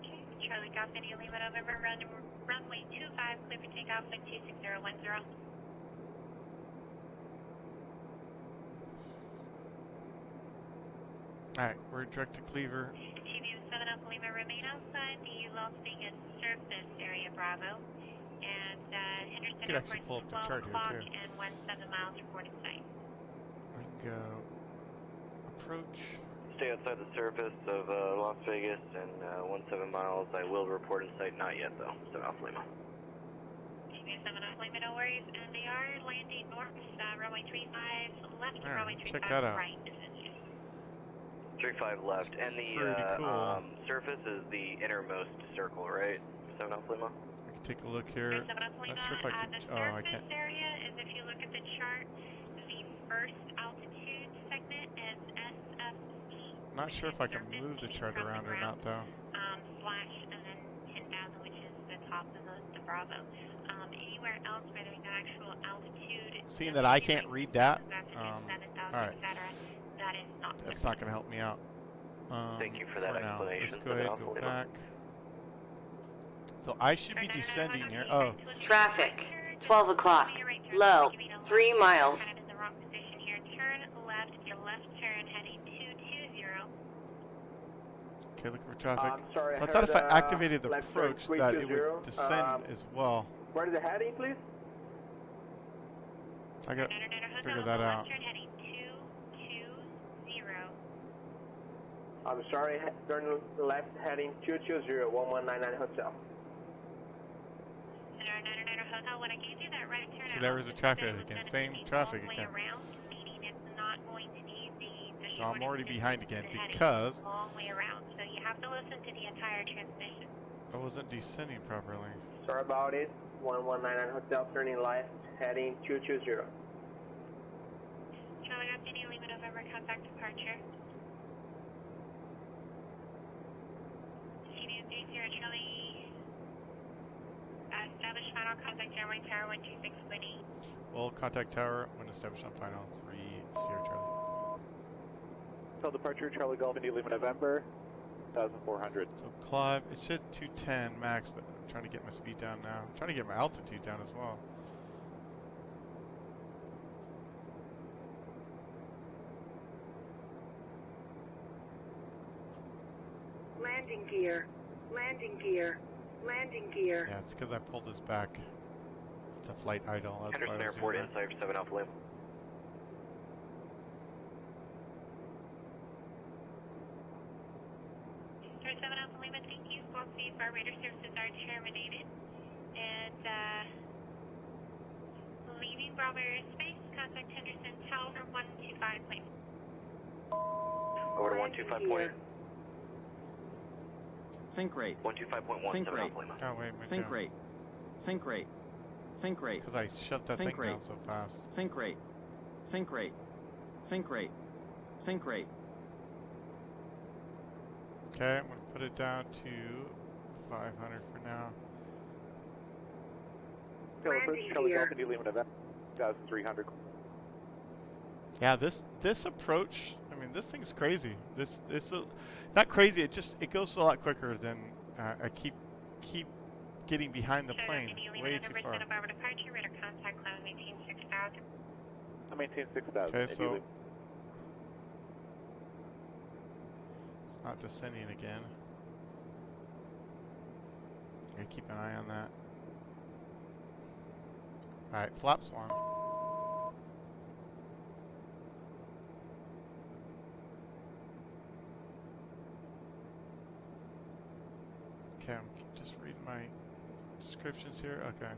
Okay, Charlie Golf India Lima November. Runway 25, clear for takeoff at 26010. Alright, we're direct to Cleaver. TBM 7 Alpha Lima, remain outside the Las Vegas surface area, Bravo. And Henderson Could actually pull up the 12 chart here, o'clock too. and 17 miles reported sight. We can go approach. Stay outside the surface of Las Vegas and 17 miles. I will report in sight, not yet though. 7 Alpha Lima. TBM 7 Alpha Lima, no worries. And they are landing north, runway 35 left, Alright, runway check 35 that out. right. 35 left, and the Pretty cool. surface is the innermost circle, right? 7 Alpha Lima. I can take a look here. 7 Alpha Lima, Not sure if I can. the Oh, I surface can't. area is, if you look at the chart, the first altitude segment is SFT. Not sure if I can move the chart around or not, though. Slash and then 10,000, which is the top of the Bravo. Anywhere else where there's an actual altitude. Seeing that I can't read that, 7,000, alright. etc. That is not. That's not going to help me out. Thank you for that now. explanation. Let's go ahead and go back. So I should be descending here. Oh, Traffic. 12 o'clock. Low. 3 miles. Kind of in the wrong position here. Turn left, your left turn heading 220. okay, looking for traffic. Sorry, So I thought if I heard, activated the left turn approach that it 320. would descend as well. Where is the heading, please? I got to figure that out. Left turn heading 220. I'm sorry, turn left heading 220, 1199 Hotel. Center 900 Hotel, when I gave you that right turn, See, there was a traffic again. Same traffic again. Around, meaning it's not going to need the So I'm already shortest behind again distance because heading long way around. So you have to listen to the entire transmission. I wasn't descending properly. Sorry about it. 1199 Hotel, turning left heading 220. Charlie Golf India Lima November, contact departure. TBM 30 Charlie. Establish final contact airway tower 126 Well, contact tower when established on final 3 Sierra Charlie. Hotel departure, Charlie Golf India Lima November, 1,400. So climb, it said 210 max, but I'm trying to get my speed down now. I'm trying to get my altitude down as well. Landing gear. Landing gear. Landing gear. Yeah, it's because I pulled this back to flight idle. That's why Henderson I was Airport doing that. inside 7 Alpha Lima. Sir 7 Alpha Lima, thank you. Full speed bar radar services are terminated. And leaving Bravo airspace, contact Henderson Tower 125, please. Over to 125 point. Think rate. 125.1, Think 7 rate. Alpha Lima. Oh, wait, my Think rate. Think rate. Think rate. Because I shoved that Think thing rate. down so fast. Think rate. Think rate. Think rate. Think rate. Okay, I'm going to put it down to 500 for now. Hotel approach, Landing Charlie gear. Golf India Lima November, 1,300. Yeah, this approach, I mean, this thing's crazy. Not crazy, it goes a lot quicker than I keep getting behind the plane way too far. Departure, radar contact cloud, maintain 6,000. I maintain 6,000. Okay, so India it's not descending again. Gotta keep an eye on that. Alright, flaps on. Okay, I'm just reading my descriptions here. Okay.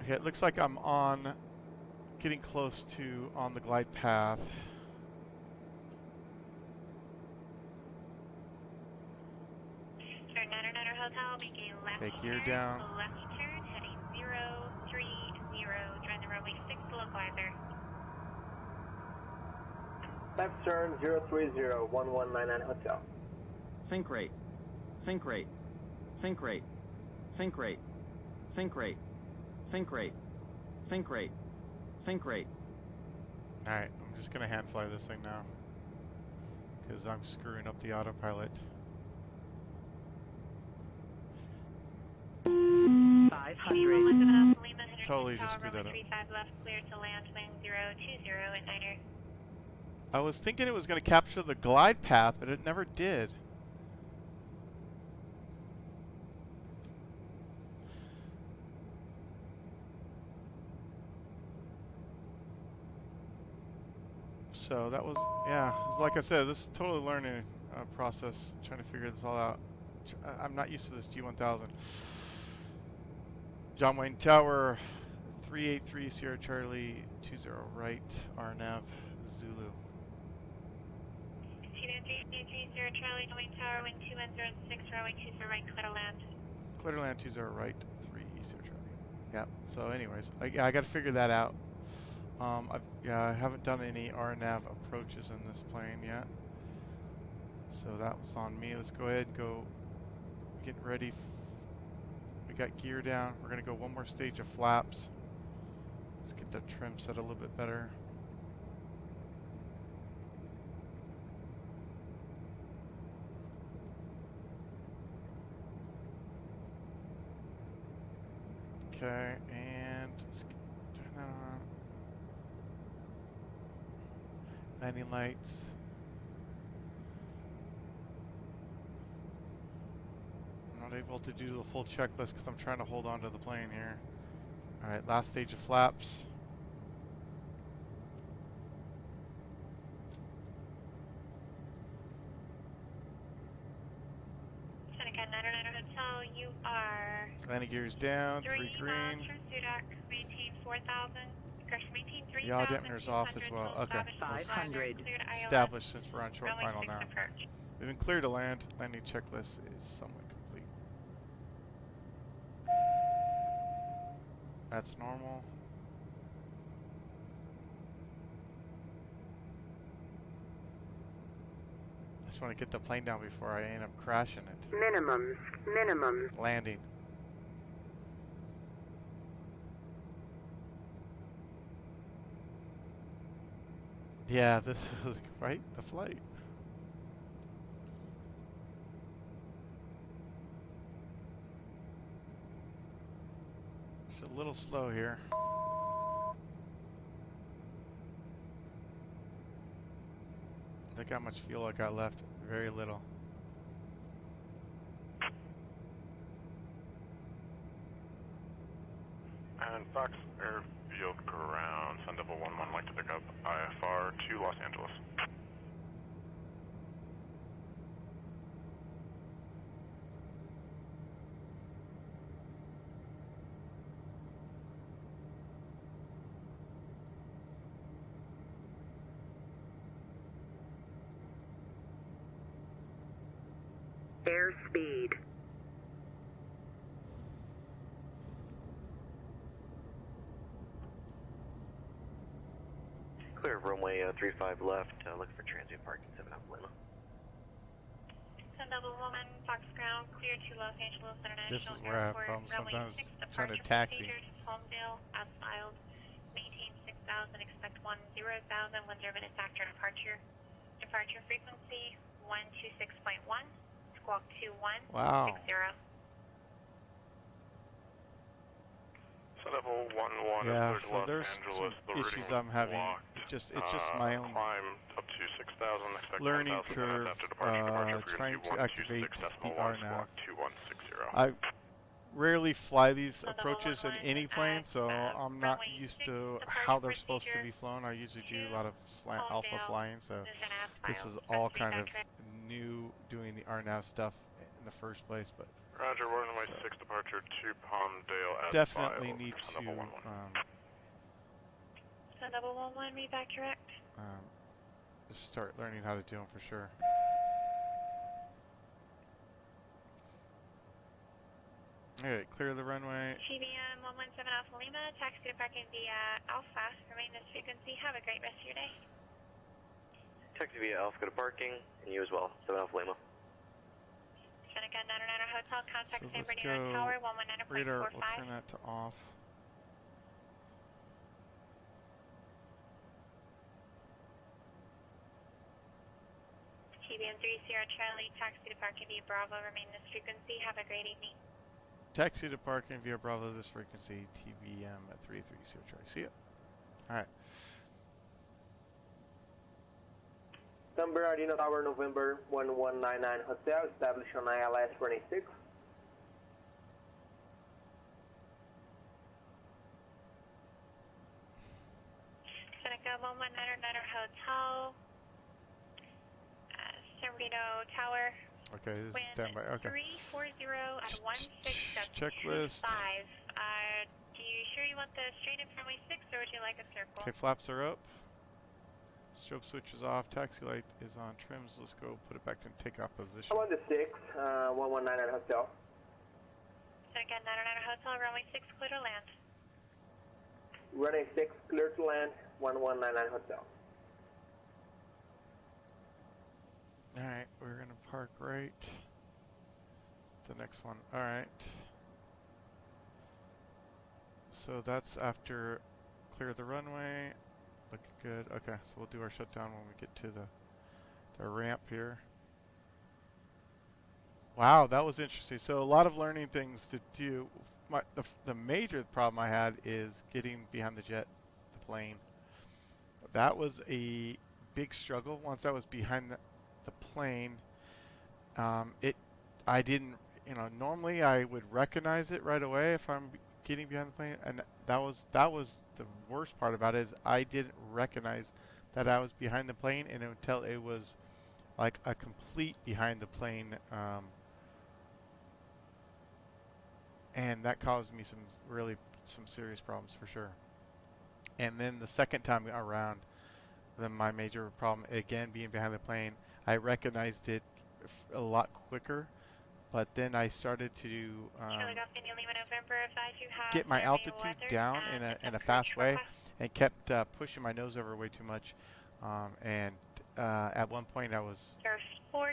Okay, it looks like I'm on getting close to on the glide path. Sir, 900 Hotel, make a left Okay, gear turn, down. left turn, heading 030, join the runway 6 localizer. Left turn 030 1199 Hotel. Think rate. Think rate. Think rate. Think rate. Think rate. Think rate. Think rate. Think rate. Alright, I'm just going to hand fly this thing now. Because I'm screwing up the autopilot. 500. Totally just screwed that up. 35 left, clear to land, wind 020 at Niner. I was thinking it was going to capture the glide path, but it never did. So that was, yeah, like I said, this is totally learning process, trying to figure this all out. I'm not used to this G1000. John Wayne Tower, 383 Sierra Charlie, 20 right, RNAV, Zulu. 293 Sierra Charlie, John Wayne Tower, wind 2106, runway 20 right, clear to land. Clear to land, 20 right, 3 Sierra Charlie. Yeah, so anyways, I got to figure that out. I haven't done any RNAV approaches in this plane yet. So that was on me. Let's go ahead and go get ready. We got gear down. We're going to go one more stage of flaps. Let's get the trim set a little bit better. Okay, and let's turn that on. Landing lights. I'm not able to do the full checklist because I'm trying to hold on to the plane here. Alright, last stage of flaps. Seneca 900 Hotel, you are Landing gears down, 3 miles green. from Sudak, maintain 4,000. Maintain 3,000. Yaw dampener's off as well. Okay. 500. Established since we're on short final now. We've been cleared to land. Landing checklist is somewhat complete. That's normal. I just want to get the plane down before I end up crashing it. Minimum. Landing. Yeah, this is quite the flight. It's a little slow here. Look how much fuel I got left. Very little. And Fox Airfield Ground, Sun Devil 11, like to pick up IFR to Los Angeles. Airspeed. Clear of runway 35 left, looking for transient parking 7 up Lima. Sun Devil Woman, Fox Ground, clear to Los Angeles International This is where I have Airport, problems runway sometimes 6, trying to departure taxi. procedure to Palmdale, as filed. Maintain 6,000, expect 10,000, 1 minutes after departure. Departure frequency 126.1, squawk 2160. Wow. Sun Devil 11 Yeah, is clear to so Los there's Angeles. some The issues reading I'm having. blocked. It's just my own Climb up to 6,000, expect learning 1,000 curve, minutes after departure trying to activate the 126.1, RNAV. squawk 2160. I rarely fly these approaches in any plane, so I'm not used to how they're supposed to be flown. I usually do a lot of slant alpha flying, so this is all kind of new doing the RNAV stuff in the first place. But Roger, runway 6 departure to Palmdale as definitely filed. need Sun to Devil 11. Sun double 11, read back direct. Just start learning how to do them for sure. Alright, clear the runway. TBM 117 Alpha Lima, taxi to parking via Alpha. Remain this frequency. Have a great rest of your day. Taxi via Alpha, go to parking, and you as well, 7 Alpha Lima. Seneca 909 Hotel, contact So San let's Bernardino go Tower radar, 119.45. we'll turn that to off. TBM 30 Charlie, taxi to parking via Bravo. Remain this frequency. Have a great evening. Taxi to parking via Bravo this frequency, TBM at 330 Charlie. See ya. Alright. San Bernardino Tower, November 1199 Hotel, established on ILS 26. Seneca 1199 Hotel, San Bernardino Tower. Okay, this is standby. Okay. 340 at 16.25. Checklist. Do you sure you want the straight in from runway 6 or would you like a circle? Okay, flaps are up. Strobe switch is off. Taxi light is on trims. Let's go put it back in takeoff position. I want the 6, 1199 Hotel. Seneca 909 Hotel, runway 6, clear to land. Runway 6, clear to land, 1199 Hotel. Alright, we're going to park right. The next one. Alright. So that's after clear the runway. Looking good. Okay, so we'll do our shutdown when we get to the ramp here. Wow, that was interesting. So a lot of learning things to do. The major problem I had is getting behind the jet, the plane. That was a big struggle. Once I was behind the plane, I didn't, normally I would recognize it right away if I'm getting behind the plane, and that was the worst part about it, is I didn't recognize that I was behind the plane, and until it was like a complete behind the plane, and that caused me some serious problems for sure. And then the second time around, then my major problem again being behind the plane, I recognized it a lot quicker, but then I started to get my altitude down in a fast way, and kept pushing my nose over way too much, and at one point I was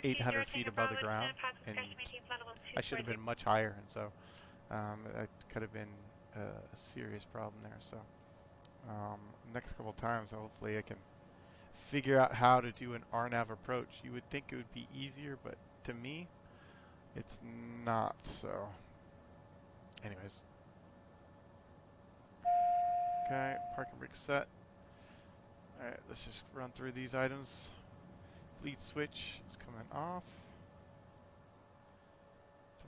800 feet above the ground, and I should have been much higher, and so that could have been a serious problem there. So next couple times, hopefully I can figure out how to do an RNAV approach. You would think it would be easier, but to me, it's not. So, anyways. Okay, parking brake set. Alright, let's just run through these items. Lead switch is coming off.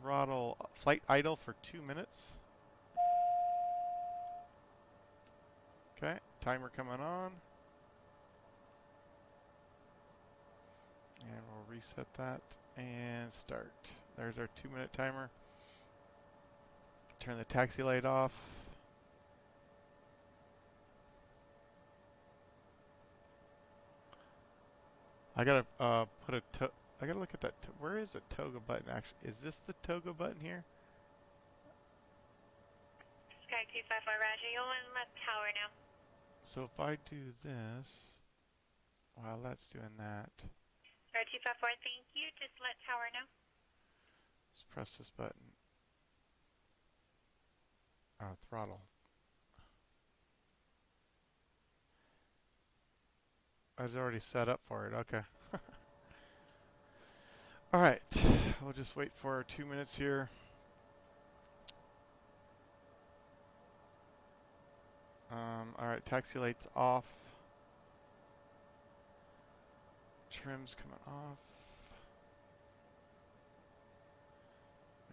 Throttle flight idle for 2 minutes. Okay, timer coming on. And we'll reset that and start. There's our 2-minute timer. Turn the taxi light off. I gotta I gotta look at that. Where is the toga button actually? Is this the toga button here? Sky 254 Roger, you'll in left tower now. So if I do this, while that's doing that. Sky 254, thank you. Just let tower know. Let's press this button. Oh, throttle. I was already set up for it. Okay. All right. We'll just wait for our 2 minutes here. All right. Taxi lights off. Trim's coming off.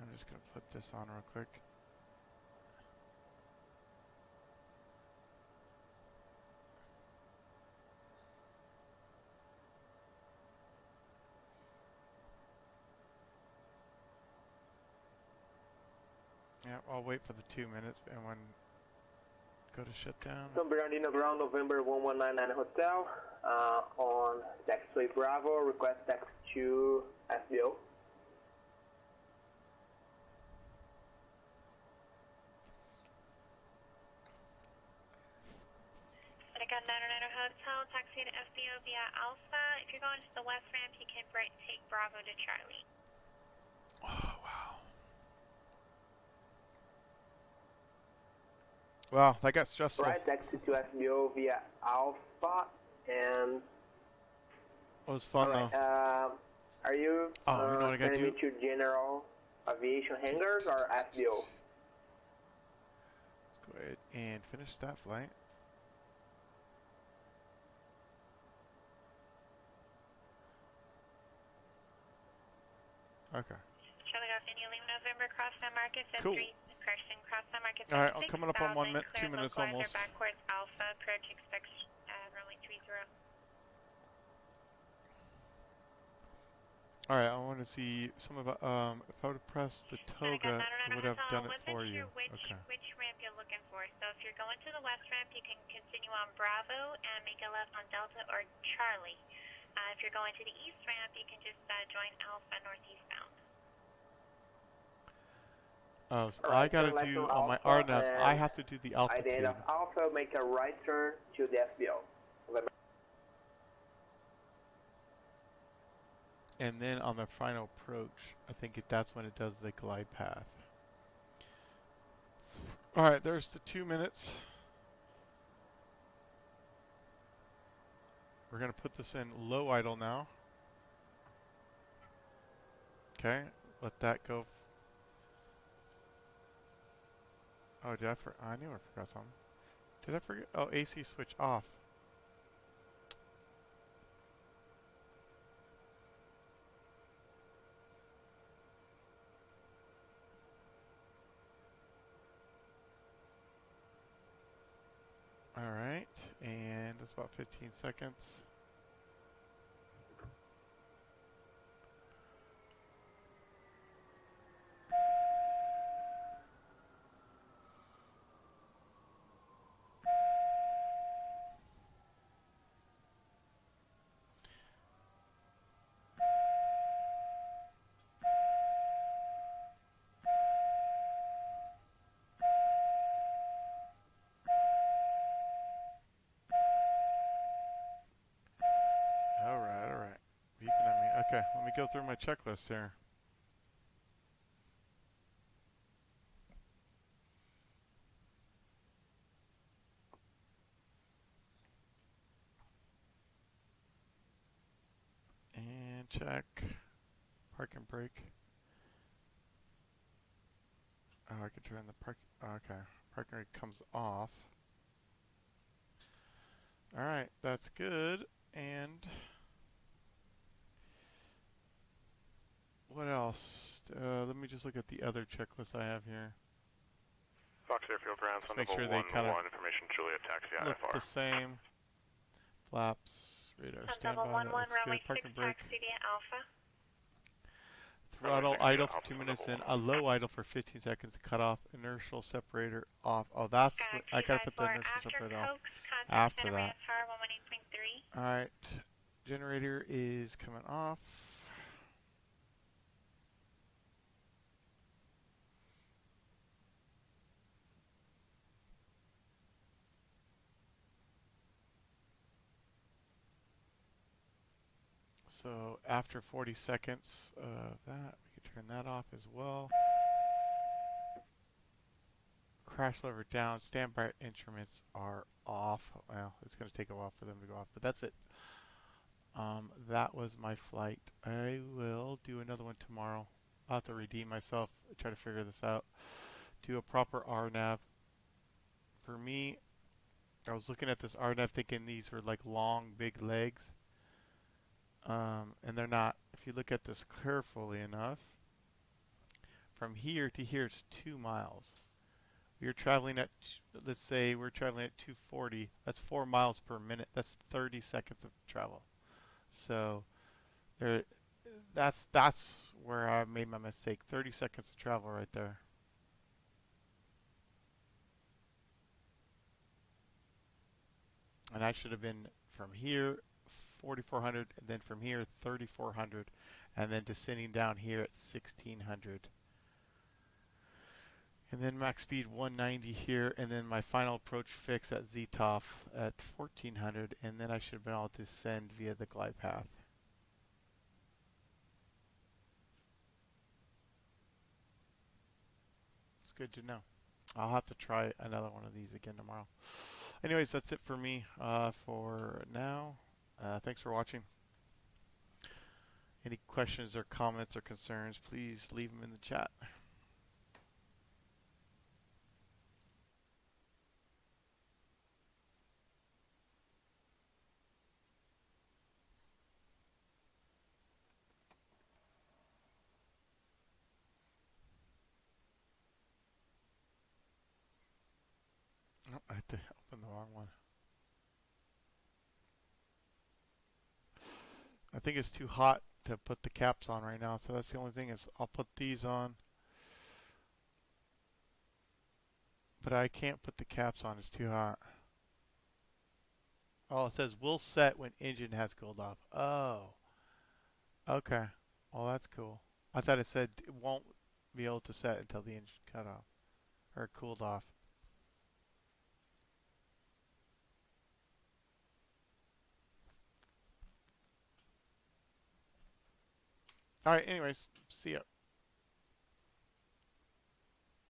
I'm just going to put this on real quick. Yeah, I'll wait for the 2 minutes, and when go to shutdown. Sun Bernardino ground, November 1199 Hotel, on taxiway Bravo, request taxi to SBO. Seneca 900 Hotel, taxi to SBO via Alpha. If you're going to the west ramp, you can take Bravo to Charlie. Oh, wow. Wow, that got stressful. Right, taxi to SBO via Alpha, and... It was fun, though. Are you you know what I gotta sending me do? to General Aviation Hangars or SBO? Let's go ahead and finish that flight. Okay. Charlie Golf India Lima November, cross San Marcos at Cool. 3, correction, cross San Marcos All right, at I'm coming up on 1 minute, 2 minutes almost. backwards Alpha, approach expects runway 30. All right, I want to see some of if I would have pressed the toga, it would have done it for you. Okay. Which ramp you're looking for. So if you're going to the west ramp, you can continue on Bravo and make a left on Delta or Charlie. If you're going to the east ramp, you can just join Alpha northeastbound. Oh, so Right, I got to do on my RNAVs, I have to do the At the end altitude. of Alpha, make a right turn to the SBO. And then on the final approach, I think that's when it does the glide path. All right, there's the 2 minutes. We're going to put this in low idle now. Okay, let that go. Oh, I knew I forgot something. Did I forget? Oh, AC switch off. All right, and that's about 15 seconds. All right. Beeping at me. Okay, let me go through my checklist here. And check. Park and brake. Oh, I could turn the park. Okay, park and brake comes off. All right, that's good. And what else? Let me just look at the other checklist I have here. Fox Airfield ground, Just make Thunderbird sure they kind of 1-1, information Juliet taxi look IFR. the same. Flaps, radar standby. Double 11, That looks runway good. Park 6, and brake. taxi via Alpha. Throttle idle for 2 minutes in. A low idle for 15 seconds. Cut off. Inertial separator off. Oh, that's what I gotta put the inertial separator off after that. All right, generator is coming off. So after 40 seconds of that, we can turn that off as well. Crash lever down. Standby instruments are off. Well, it's going to take a while for them to go off, but that's it. That was my flight. I will do another one tomorrow. I'll have to redeem myself, try to figure this out. Do a proper RNAV. For me, I was looking at this RNAV thinking these were like long, big legs. And they're not. If you look at this carefully enough, from here to here it's 2 miles. We're traveling at, let's say we're traveling at 240. That's 4 miles per minute. That's 30 seconds of travel. So that's where I made my mistake. 30 seconds of travel right there. And I should have been from here 4,400, and then from here 3,400, and then descending down here at 1,600. And then max speed 190 here, and then my final approach fix at ZTOF at 1,400, and then I should have been able to descend via the glide path. It's good to know. I'll have to try another one of these again tomorrow. Anyways, that's it for me for now. Thanks for watching. Any questions or comments or concerns, please leave them in the chat. Oh, I had to open the wrong one. I think it's too hot to put the caps on right now, so that's the only thing is I'll put these on. But I can't put the caps on, it's too hot. Oh, it says will set when engine has cooled off. Oh. Okay. Well, that's cool. I thought it said it won't be able to set until the engine cut off or cooled off. All right, anyways, see ya.